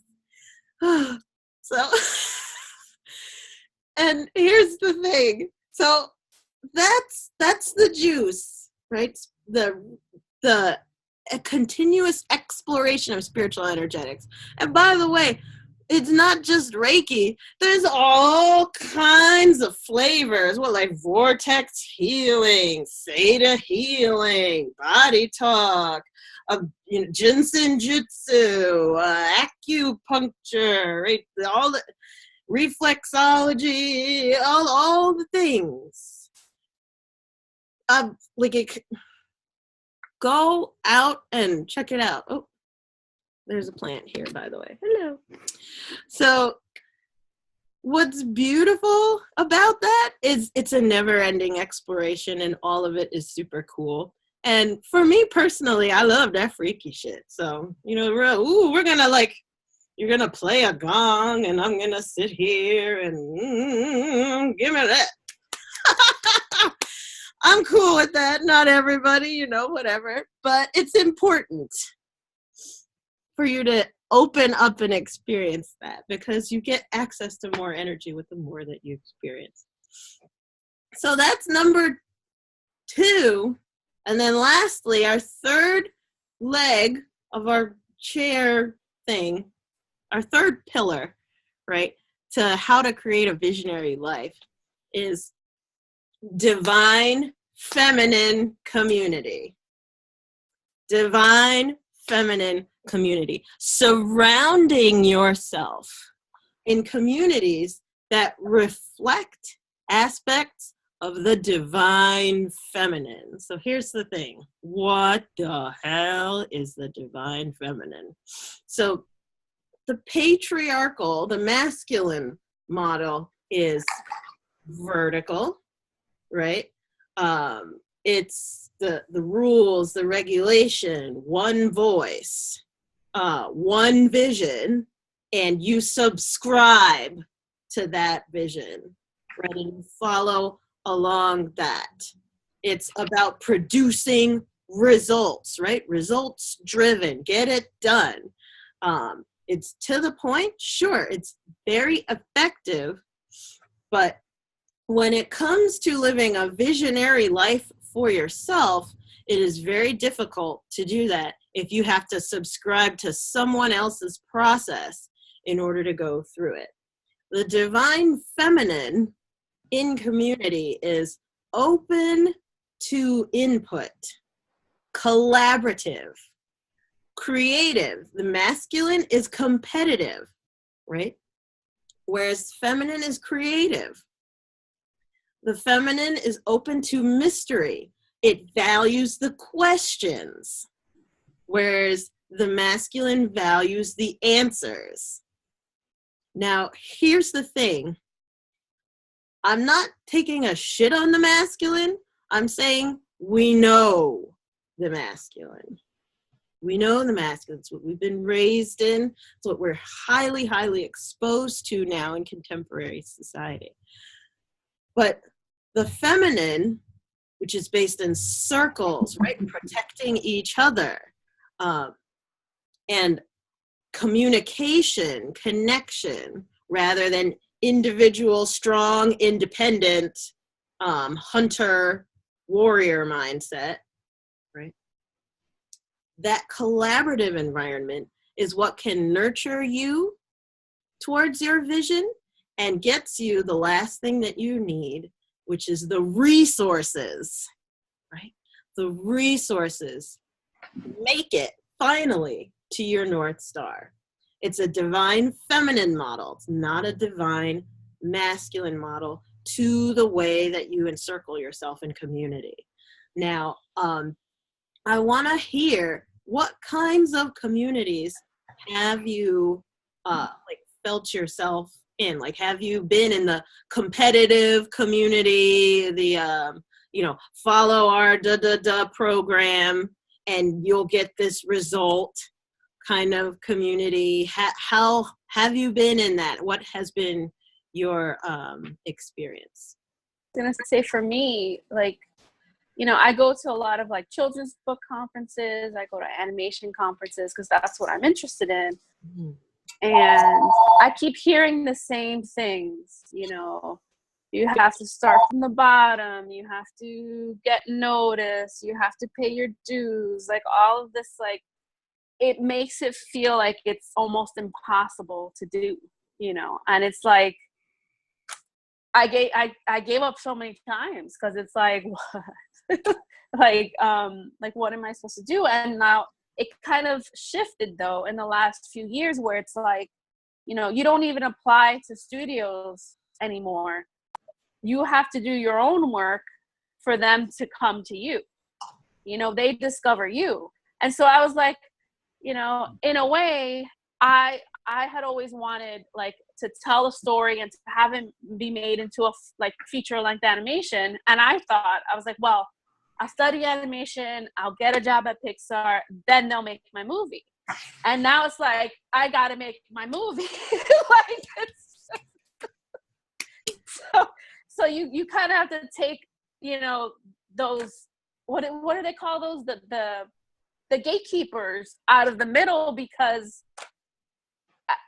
So, and here's the thing. So that's the juice, right? The a continuous exploration of spiritual energetics. And by the way, it's not just Reiki. There's all kinds of flavors. Well, like vortex healing, Theta healing, body talk, Jinsen Jutsu, acupuncture, right? All the reflexology, all the things. Go out and check it out. Oh, there's a plant here, by the way. Hello. So what's beautiful about that is it's a never-ending exploration, and all of it is super cool. And for me personally, I love that freaky shit. So, we're gonna you're gonna play a gong, and I'm gonna sit here and give me that. I'm cool with that. Not everybody, whatever. But it's important for you to open up and experience that, because you get access to more energy with the more that you experience. So that's number 2. And then lastly, our third leg of our chair thing, our third pillar, right, to how to create a visionary life is divine feminine community. Divine feminine community. Surrounding yourself in communities that reflect aspects of the divine feminine. So here's the thing. What the hell is the divine feminine? So the patriarchal, the masculine model is vertical, right? It's the rules, the regulation, one voice, one vision, and you subscribe to that vision, right? And you follow along that. It's about producing results, right? Results driven, get it done. It's to the point, sure, it's very effective, but when it comes to living a visionary life for yourself, it is very difficult to do that if you have to subscribe to someone else's process in order to go through it. The divine feminine in community is open to input, collaborative, creative. The masculine is competitive, right? Whereas feminine is creative. The feminine is open to mystery. It values the questions, whereas the masculine values the answers. Now, here's the thing. I'm not taking a shit on the masculine. I'm saying we know the masculine. We know the masculine. It's what we've been raised in. It's what we're highly, highly exposed to now in contemporary society. But the feminine, which is based in circles, right? Protecting each other, and communication, connection, rather than individual, strong, independent, hunter, warrior mindset, right? That collaborative environment is what can nurture you towards your vision and gets you the last thing that you need, which is the resources, right? The resources. Make it finally to your North Star. It's a divine feminine model. It's not a divine masculine model to the way that you encircle yourself in community. Now, I want to hear what kinds of communities have you felt yourself in? Like, have you been in the competitive community, the follow our program and you'll get this result kind of community? How have you been in that? What has been your experience? I'm gonna say for me, I go to a lot of children's book conferences. I go to animation conferences because that's what I'm interested in. Mm-hmm. And I keep hearing the same things, you have to start from the bottom, you have to get noticed, you have to pay your dues, all of this, it makes it feel like it's almost impossible to do, and it's like, I gave up so many times because it's like, what? What am I supposed to do? And now it kind of shifted though in the last few years where it's like, you don't even apply to studios anymore. You have to do your own work for them to come to you. They discover you. And so I was like, in a way, I had always wanted to tell a story and to have it be made into a feature-length animation. And I was like, well, I'll study animation, I'll get a job at Pixar, then they'll make my movie. And now it's like, I gotta make my movie. So you kind of have to take, those, what do they call those? The gatekeepers out of the middle, because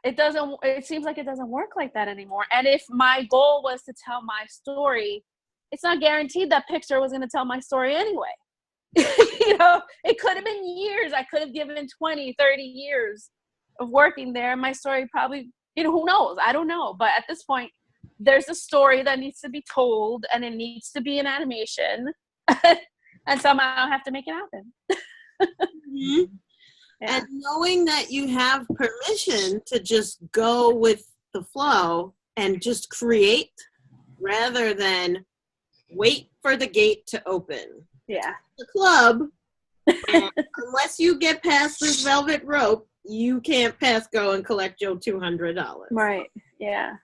it seems like it doesn't work like that anymore. And if my goal was to tell my story, it's not guaranteed that Pixar was going to tell my story anyway. It could have been years. I could have given 20, 30 years of working there. My story probably, who knows? I don't know. But at this point, there's a story that needs to be told and it needs to be an animation. And somehow I have to make it happen. Mm-hmm. Yeah. And knowing that you have permission to just go with the flow and just create rather than wait for the gate to open. Yeah. The club, unless you get past this velvet rope, you can't pass go and collect your $200. Right. Yeah.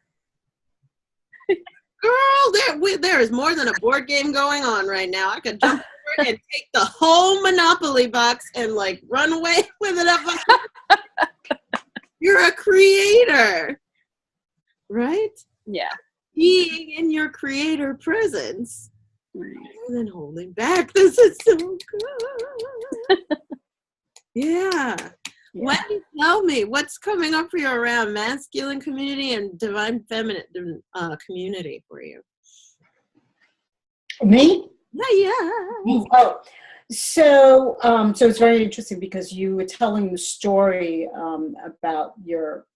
Girl, there is more than a board game going on right now. I could jump over and take the whole Monopoly box and run away with it up. You're a creator, right? Yeah. Being in your creator presence rather than holding back. This is so good. Yeah. Wendy, tell me, what's coming up for you around masculine community and divine feminine community for you? Me? Yeah. Oh, so it's very interesting because you were telling the story about your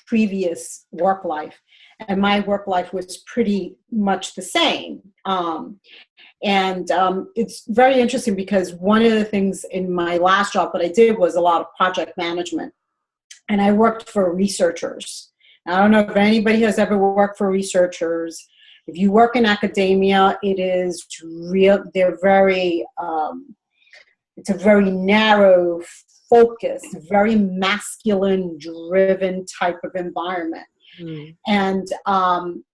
previous work life, and my work life was pretty much the same. It's very interesting because one of the things in my last job that I did was a lot of project management, and I worked for researchers. I don't know if anybody has ever worked for researchers. If you work in academia, it is real. They're very, it's a very narrow focus, very masculine driven type of environment.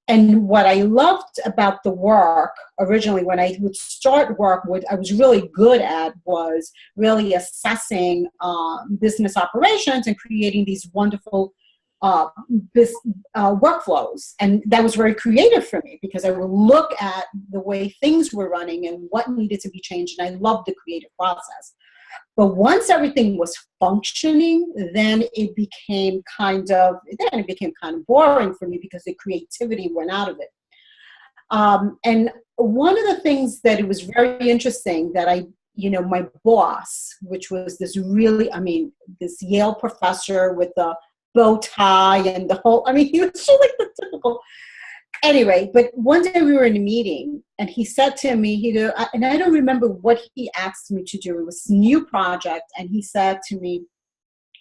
And what I loved about the work originally, when I would start work, what I was really good at was really assessing business operations and creating these wonderful workflows. And that was very creative for me because I would look at the way things were running and what needed to be changed. And I loved the creative process. But once everything was functioning, then it became kind of boring for me because the creativity went out of it. And one of the things that it was very interesting that my boss, which was this Yale professor with the bow tie and the whole, he was just like the typical. Anyway, but one day we were in a meeting and he said to me, and I don't remember what he asked me to do. It was a new project. And he said to me,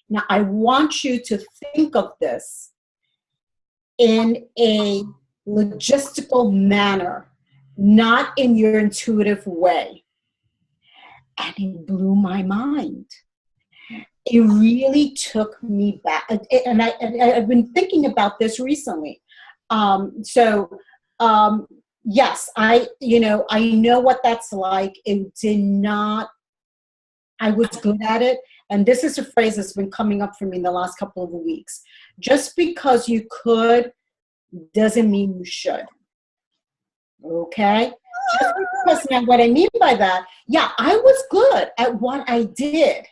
now I want you to think of this in a logistical manner, not in your intuitive way. And it blew my mind. It really took me back. And I've been thinking about this recently. Yes, I know what that's like. I was good at it. And this is a phrase that's been coming up for me in the last couple of weeks. Just because you could doesn't mean you should. Okay? Just because, now what I mean by that, yeah, I was good at what I did.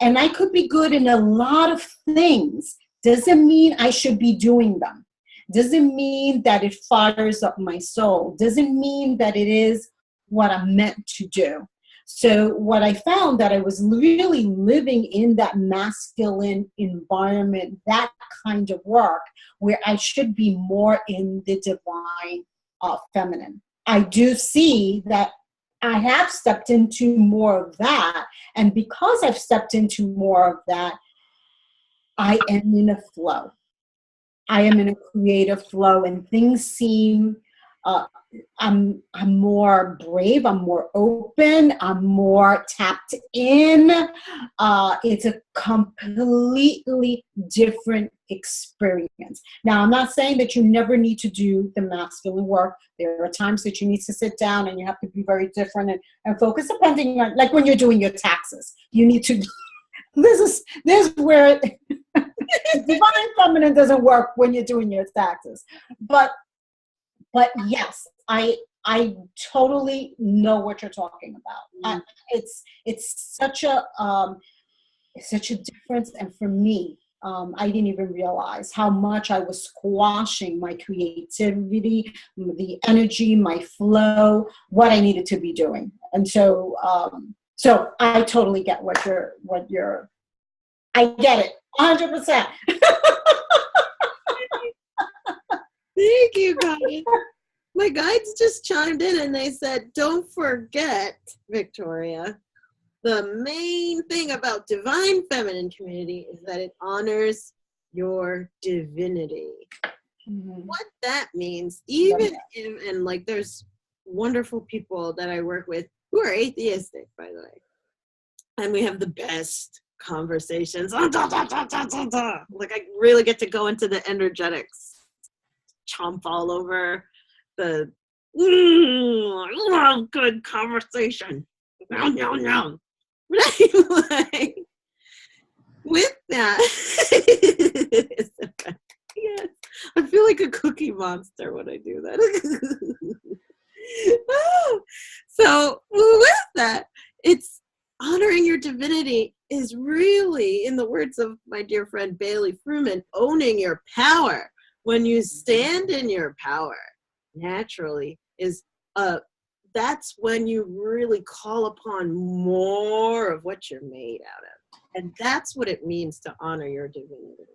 And I could be good in a lot of things. Doesn't mean I should be doing them. Doesn't mean that it fires up my soul. Doesn't mean that it is what I'm meant to do. So what I found that I was really living in that masculine environment, that kind of work, where I should be more in the divine feminine. I do see that I have stepped into more of that. And because I've stepped into more of that, I am in a flow. I am in a creative flow, and things seem, I'm more brave, I'm more open, I'm more tapped in. It's a completely different experience. Now, I'm not saying that you never need to do the masculine work. There are times that you need to sit down and you have to be very different and focus, depending on, like when you're doing your taxes, you need to, this is where divine feminine doesn't work when you're doing your taxes. But yes, I totally know what you're talking about. It's such a difference, and for me, I didn't even realize how much I was squashing my creativity, the energy, my flow, what I needed to be doing. And so I totally get what you're. I get it, 100%. Thank you, guys. My guides just chimed in and they said, don't forget, Victoria, the main thing about divine feminine community is that it honors your divinity. Mm-hmm. What that means, and like there's wonderful people that I work with who are atheistic, by the way. And we have the best conversations. Like I really get to go into the energetics, chomp all over the good conversation. No. Like, with that, yes, I feel like a cookie monster when I do that. So with that, it's honoring your divinity is really, in the words of my dear friend Bailey Fruman, owning your power. When you stand in your power, naturally, that's when you really call upon more of what you're made out of. And that's what it means to honor your divinity.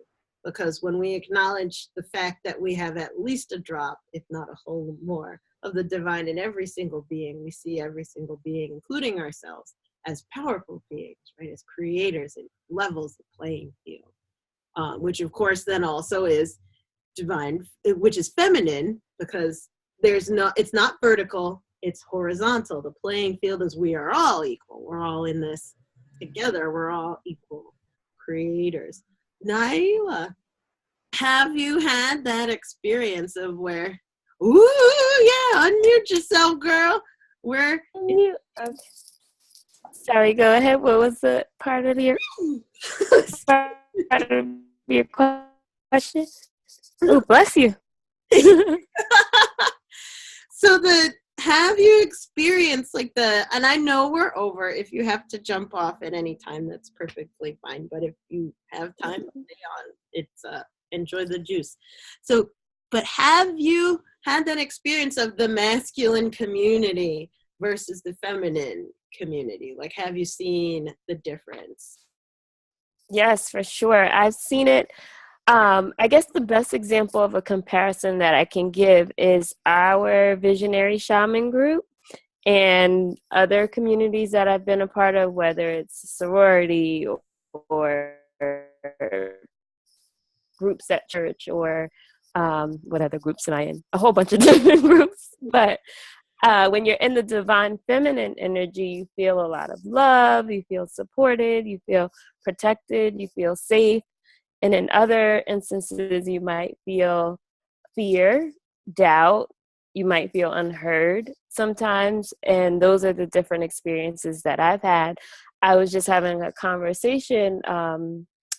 Because when we acknowledge the fact that we have at least a drop, if not a whole more, of the divine in every single being, we see every single being, including ourselves, as powerful beings, right? As creators and levels the playing field, which of course then also is divine, which is feminine, because it's not vertical, it's horizontal. The playing field is we are all equal. We're all in this together. We're all equal creators. Naila, have you had that experience of where, ooh, yeah, unmute yourself, girl, where sorry, go ahead. What was the part of your question? Oh, bless you. So have you experienced and I know we're over. If you have to jump off at any time, that's perfectly fine. But if you have time to stay on, it's enjoy the juice. So, but have you had that experience of the masculine community versus the feminine community? Like, have you seen the difference? Yes, for sure. I've seen it. I guess the best example of a comparison that I can give is our Visionary Shaman group and other communities that I've been a part of, whether it's sorority or groups at church or what other groups am I in? A whole bunch of different groups. But when you're in the divine feminine energy, you feel a lot of love, you feel supported, you feel protected, you feel safe. And in other instances, you might feel fear, doubt, you might feel unheard sometimes. And those are the different experiences that I've had. I was just having a conversation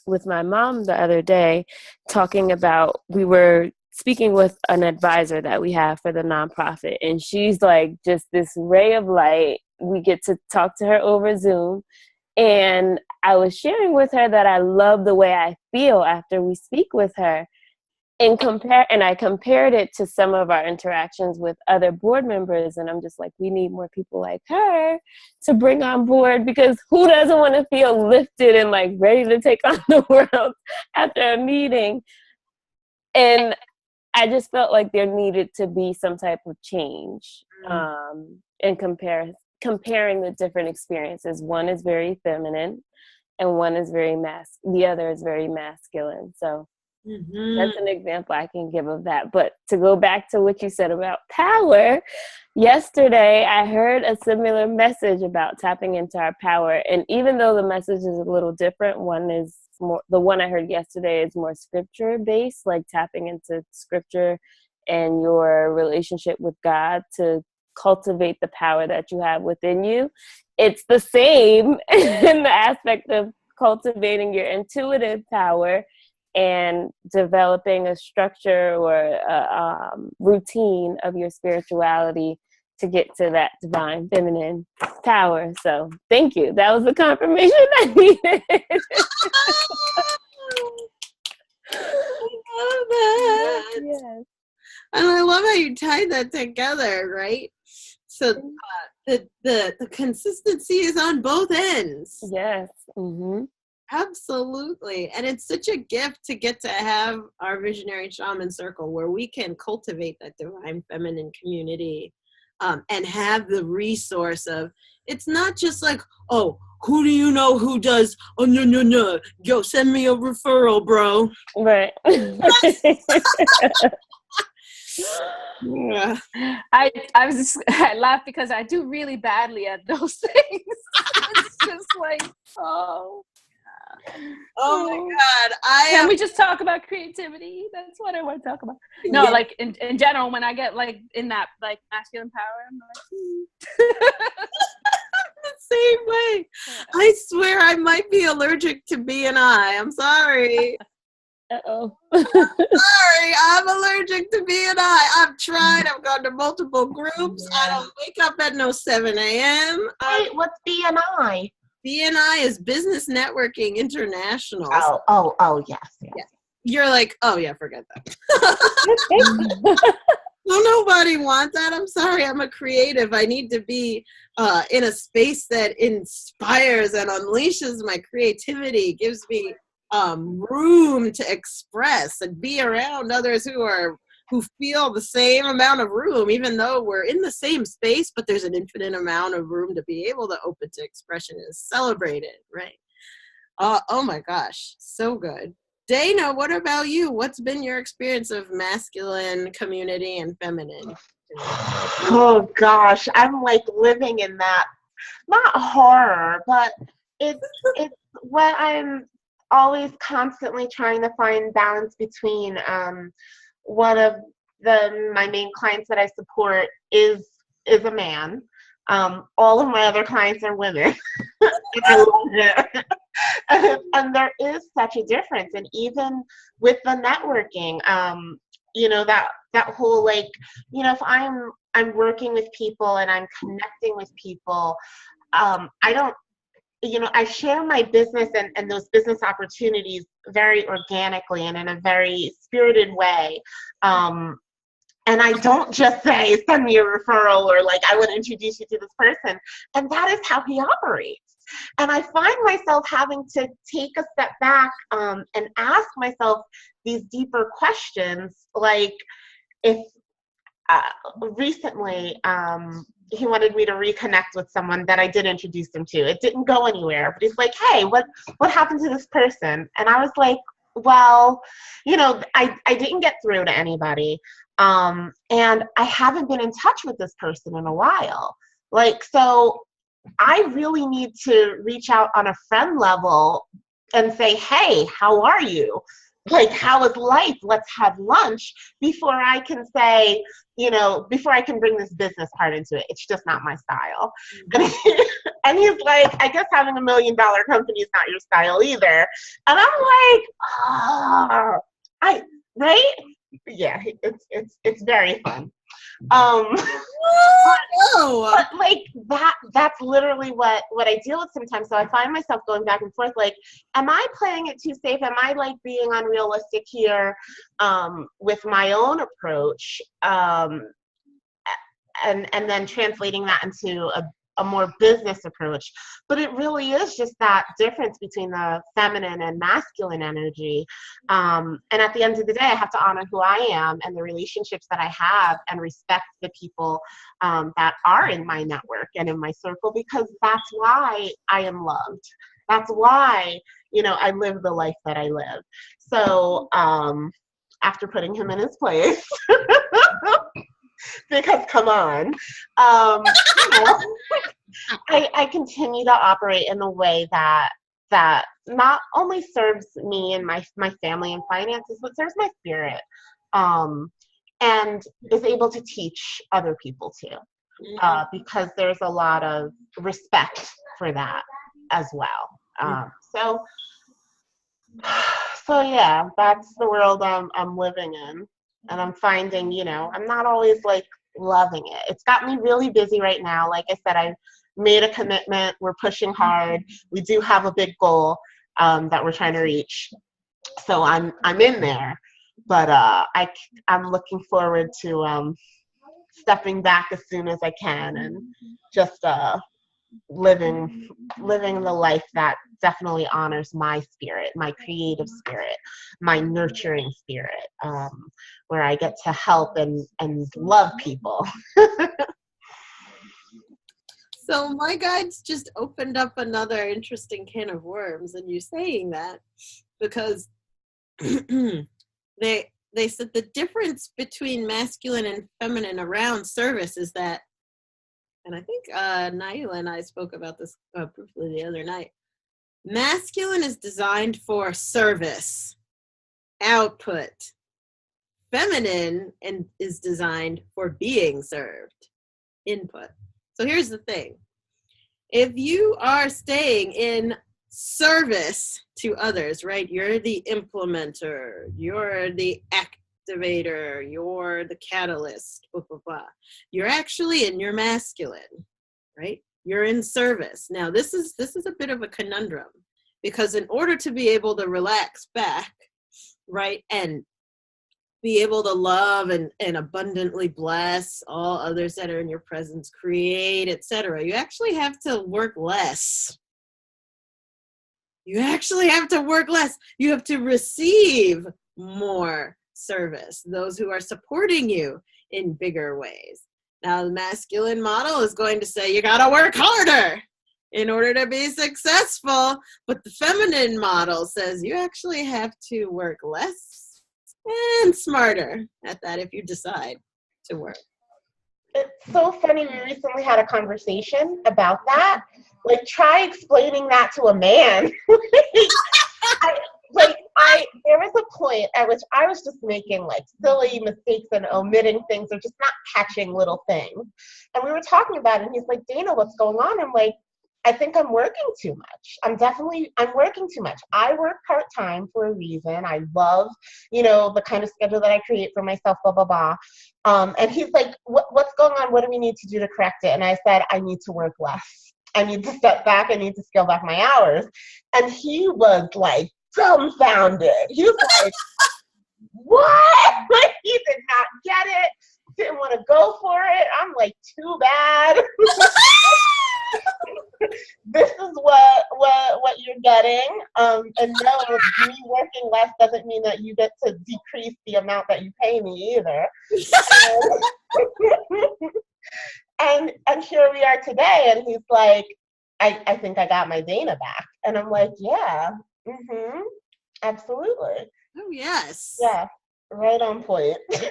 with my mom the other day, talking about, we were speaking with an advisor that we have for the nonprofit. And she's like just this ray of light. We get to talk to her over Zoom. And I was sharing with her that I love the way I feel after we speak with her. And I compared it to some of our interactions with other board members. And I'm just like, we need more people like her to bring on board, because who doesn't want to feel lifted and like ready to take on the world after a meeting? And I just felt like there needed to be some type of change in comparing the different experiences. One is very feminine and one is the other is very masculine. So that's an example I can give of that. But to go back to what you said about power, yesterday I heard a similar message about tapping into our power. And even though the message is a little different, the one I heard yesterday is more scripture based, like tapping into scripture and your relationship with God to cultivate the power that you have within you. It's the same in the aspect of cultivating your intuitive power and developing a structure or a routine of your spirituality to get to that divine feminine power. So thank you. That was the confirmation I needed. I love that. Yes. And I love how you tied that together, right? So the consistency is on both ends. Yes. Mm-hmm. Absolutely. And it's such a gift to get to have our Visionary Shaman Circle where we can cultivate that divine feminine community and have the resource of, it's not just like, oh, who do you know who does, oh, no, yo, send me a referral, bro. Right. Yeah. I laugh because I do really badly at those things. It's just like, oh my God. Can we just talk about creativity? That's what I want to talk about. No, yeah. Like in general, when I get like in that like masculine power, I'm like, the same way. I swear I might be allergic to B&I. I'm sorry. Uh-oh. Sorry, I'm allergic to B&I. I've tried. I've gone to multiple groups. I don't wake up at no 7 a.m. Wait, what's BNI? B&I is Business Networking International. Oh, yes. You're like, oh yeah, forget that. No, nobody wants that. I'm sorry. I'm a creative. I need to be in a space that inspires and unleashes my creativity, gives me room to express and be around others who feel the same amount of room, even though we're in the same space, but there's an infinite amount of room to be able to open to expression and celebrate it, right? Oh my gosh, so good. Dana, what about you? What's been your experience of masculine community and feminine? Oh gosh, I'm like living in that, not horror, but it's what I'm always constantly trying to find balance between. One of my main clients that I support is a man. All of my other clients are women. And I love it. And there is such a difference. And even with the networking, that whole if I'm working with people and I'm connecting with people, I share my business and those business opportunities very organically and in a very spirited way. And I don't just say, send me a referral or I would introduce you to this person. And that is how he operates. And I find myself having to take a step back and ask myself these deeper questions. Like if recently he wanted me to reconnect with someone that I did introduce him to. It didn't go anywhere, but he's like, hey, what happened to this person? And I was like, well, I didn't get through to anybody. And I haven't been in touch with this person in a while. So I really need to reach out on a friend level and say, hey, how are you? How is life? Let's have lunch before I can say, before I can bring this business part into it. It's just not my style. And he's like, I guess having $1 million company is not your style either. And I'm like, right? Yeah, it's very fun. That's literally what I deal with sometimes. So I find myself going back and forth, am I playing it too safe? Am I being unrealistic here with my own approach? And then translating that into a more business approach. But it really is just that difference between the feminine and masculine energy. And at the end of the day, I have to honor who I am and the relationships that I have and respect the people that are in my network and in my circle, because that's why I am loved. That's why, I live the life that I live. So after putting him in his place, because come on, I continue to operate in a way that not only serves me and my family and finances, but serves my spirit, and is able to teach other people too, because there's a lot of respect for that as well. So yeah, that's the world I'm living in. And I'm finding, I'm not always loving it. It's got me really busy right now. Like I said, I've made a commitment. We're pushing hard. We do have a big goal that we're trying to reach. So I'm in there, but I'm looking forward to stepping back as soon as I can and just living the life that definitely honors my spirit, my creative spirit, my nurturing spirit, where I get to help and love people. So my guides just opened up another interesting can of worms, and you saying that because they said the difference between masculine and feminine around service is that, and I think Naila and I spoke about this briefly the other night. Masculine is designed for service, output. Feminine is designed for being served, input. So here's the thing. if you are staying in service to others, right? You're the implementer, you're the activator, you're the catalyst, blah, blah, blah. You're actually in your masculine, right? You're in service. Now, this is a bit of a conundrum, because in order to be able to relax back, right, and be able to love and abundantly bless all others that are in your presence, create, etc., you actually have to work less. You actually have to work less. You have to receive more service, those who are supporting you in bigger ways. Now, the masculine model is going to say you got to work harder in order to be successful. But the feminine model says you actually have to work less and smarter at that if you decide to work. It's so funny. We recently had a conversation about that. Like, try explaining that to a man. There was a point at which I was just making like silly mistakes and omitting things or just not catching little things. And we were talking about it, and he's like, Dana, what's going on? I'm like, I think I'm working too much. I'm working too much. I work part-time for a reason. I love, the kind of schedule that I create for myself, blah, blah, blah. And he's like, what's going on? What do we need to do to correct it? And I said, I need to work less. I need to step back. I need to scale back my hours. And he was like dumbfounded. He was like, what? Like, he did not get it. Didn't want to go for it. I'm like, too bad. This is what you're getting. And no, me working less doesn't mean that you get to decrease the amount that you pay me either. And here we are today, and he's like, I think I got my Dana back. And I'm like, yeah, absolutely. Oh, yes. Yeah, right on point. Yeah.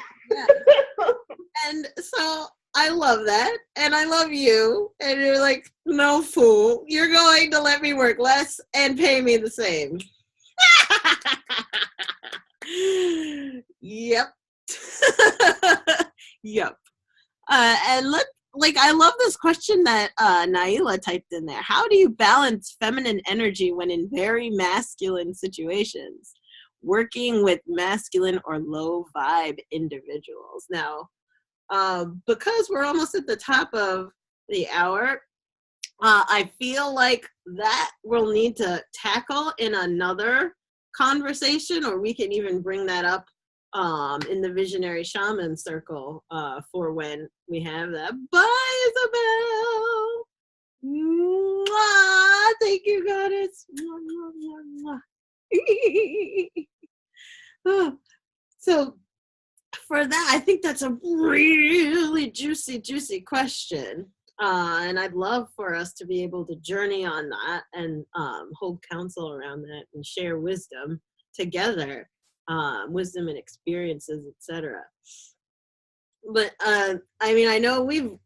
And so I love that, and I love you, and you're like, no, fool, you're going to let me work less and pay me the same. Yep. Yep. And I love this question that Naila typed in there. How do you balance feminine energy when in very masculine situations, working with masculine or low vibe individuals? Now, because we're almost at the top of the hour, I feel like that we'll need to tackle in another conversation, or we can even bring that up in the Visionary Shaman Circle for when we have that. Bye, Isabel. Mwah. Thank you, goddess. Mwah, mwah, mwah. So for that, I think that's a really juicy question. And I'd love for us to be able to journey on that and hold counsel around that and share wisdom together. Wisdom and experiences, etc. But I know we've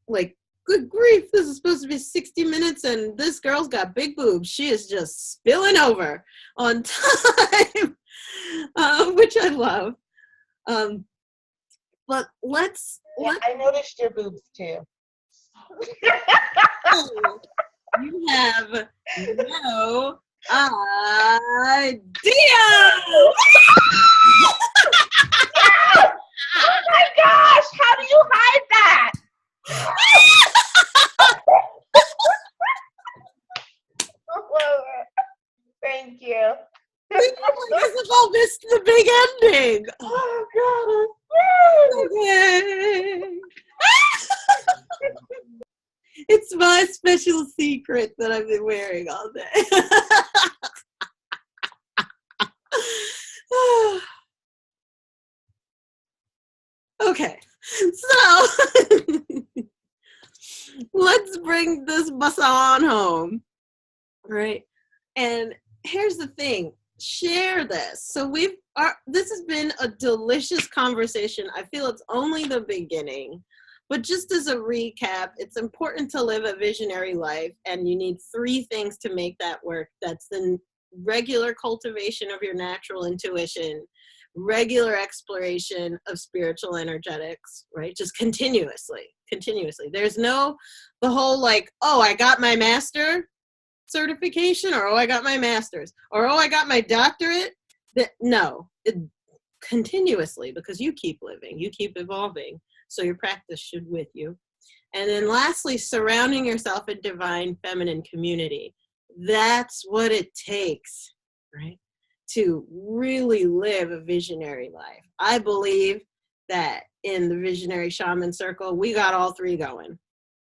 good grief, this is supposed to be 60 minutes and this girl's got big boobs. She is just spilling over on time, which I love. But let's I noticed your boobs too. You have no idea. Oh my gosh, how do you hide that? Thank you. Isabel missed the big ending. Oh god. Okay. It's my special secret that I've been wearing all day. Okay, so let's bring this bus on home, right? And here's the thing, share this. So this has been a delicious conversation. I feel it's only the beginning, but just as a recap, it's important to live a visionary life, and you need 3 things to make that work. That's the regular cultivation of your natural intuition, regular exploration of spiritual energetics, right? Just continuously continuously. There's no, the whole like, oh, I got my master certification, or oh, I got my master's, or oh, I got my doctorate. No, continuously, because you keep living, you keep evolving. So your practice should with you. And then lastly, surrounding yourself in divine feminine community. That's what it takes, right? To really live a visionary life. I believe that in the Visionary Shaman Circle, we got all three going.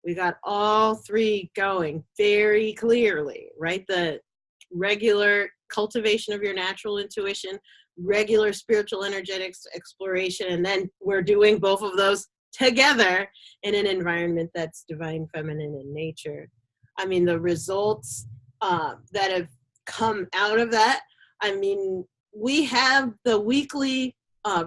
We got all three going very clearly, right? The regular cultivation of your natural intuition, regular spiritual energetics exploration, and then we're doing both of those together in an environment that's divine feminine in nature. I mean, the results that have come out of that, I mean, we have the weekly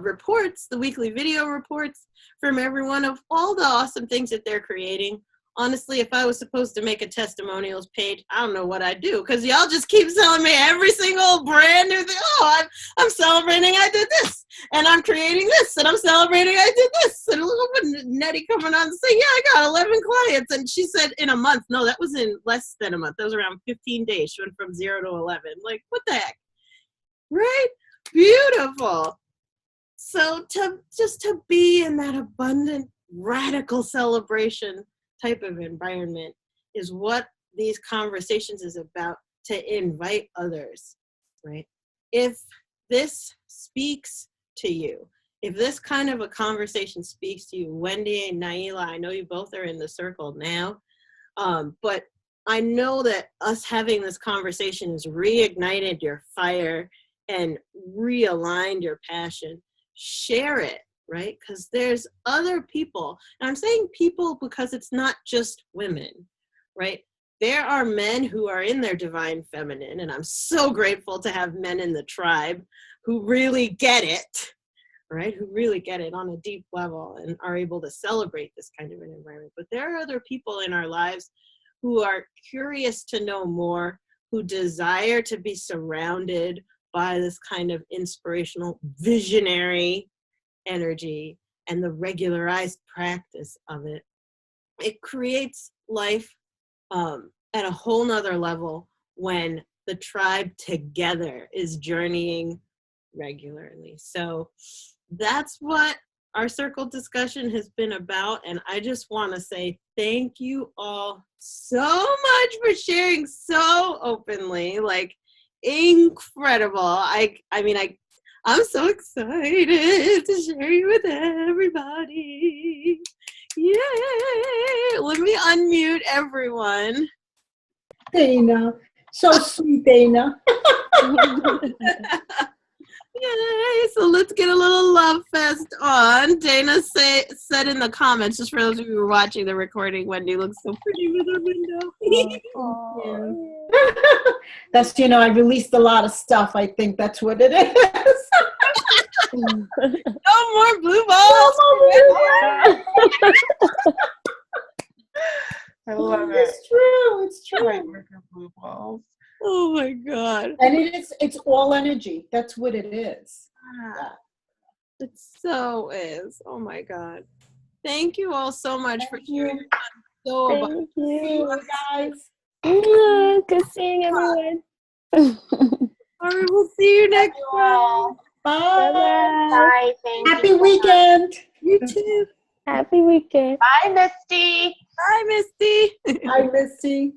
reports, the weekly video reports from everyone of all the awesome things that they're creating. Honestly, if I was supposed to make a testimonials page, I don't know what I'd do, because y'all just keep telling me every single brand new thing. Oh, I'm celebrating I did this, and I'm creating this, and I'm celebrating I did this. And look at Nettie coming on and saying, yeah, I got 11 clients. And she said in a month. No, that was in less than a month. That was around 15 days. She went from 0 to 11. Like, what the heck? Right? Beautiful. So to be in that abundant, radical celebration type of environment is what these conversations is about, to invite others, right? If this speaks to you, if this kind of a conversation speaks to you, Wendy and Naila, I know you both are in the circle now, but I know that us having this conversation has reignited your fire and realigned your passion. Share it, right? Because there's other people, and I'm saying people because it's not just women, right? There are men who are in their divine feminine, and I'm so grateful to have men in the tribe who really get it, right? Who really get it on a deep level and are able to celebrate this kind of an environment. But there are other people in our lives who are curious to know more, who desire to be surrounded by this kind of inspirational, visionary energy and the regularized practice of it. It creates life at a whole nother level when the tribe together is journeying regularly. So that's what our circle discussion has been about. And I just want to say thank you all so much for sharing so openly, like incredible. I'm so excited to share you with everybody. Yay! Let me unmute everyone. Dana. So sweet, Dana. Yay! So let's get a little love fest on. Dana said in the comments, just for those of you who are watching the recording, Wendy looks so pretty with her window. That's, I released a lot of stuff. I think that's what it is. No more blue balls. I love it. It's true. It's true. White marker blue balls. Oh my God. And it's all energy. That's what it is. It so is. Oh my God. Thank you all so much for sharing your time. So Thank you. Guys. Good seeing everyone. All right, we'll see you next time. Bye. Bye. Thank Happy you. weekend. You too. Happy weekend. Bye, Misty. Bye, Misty. Bye, Misty.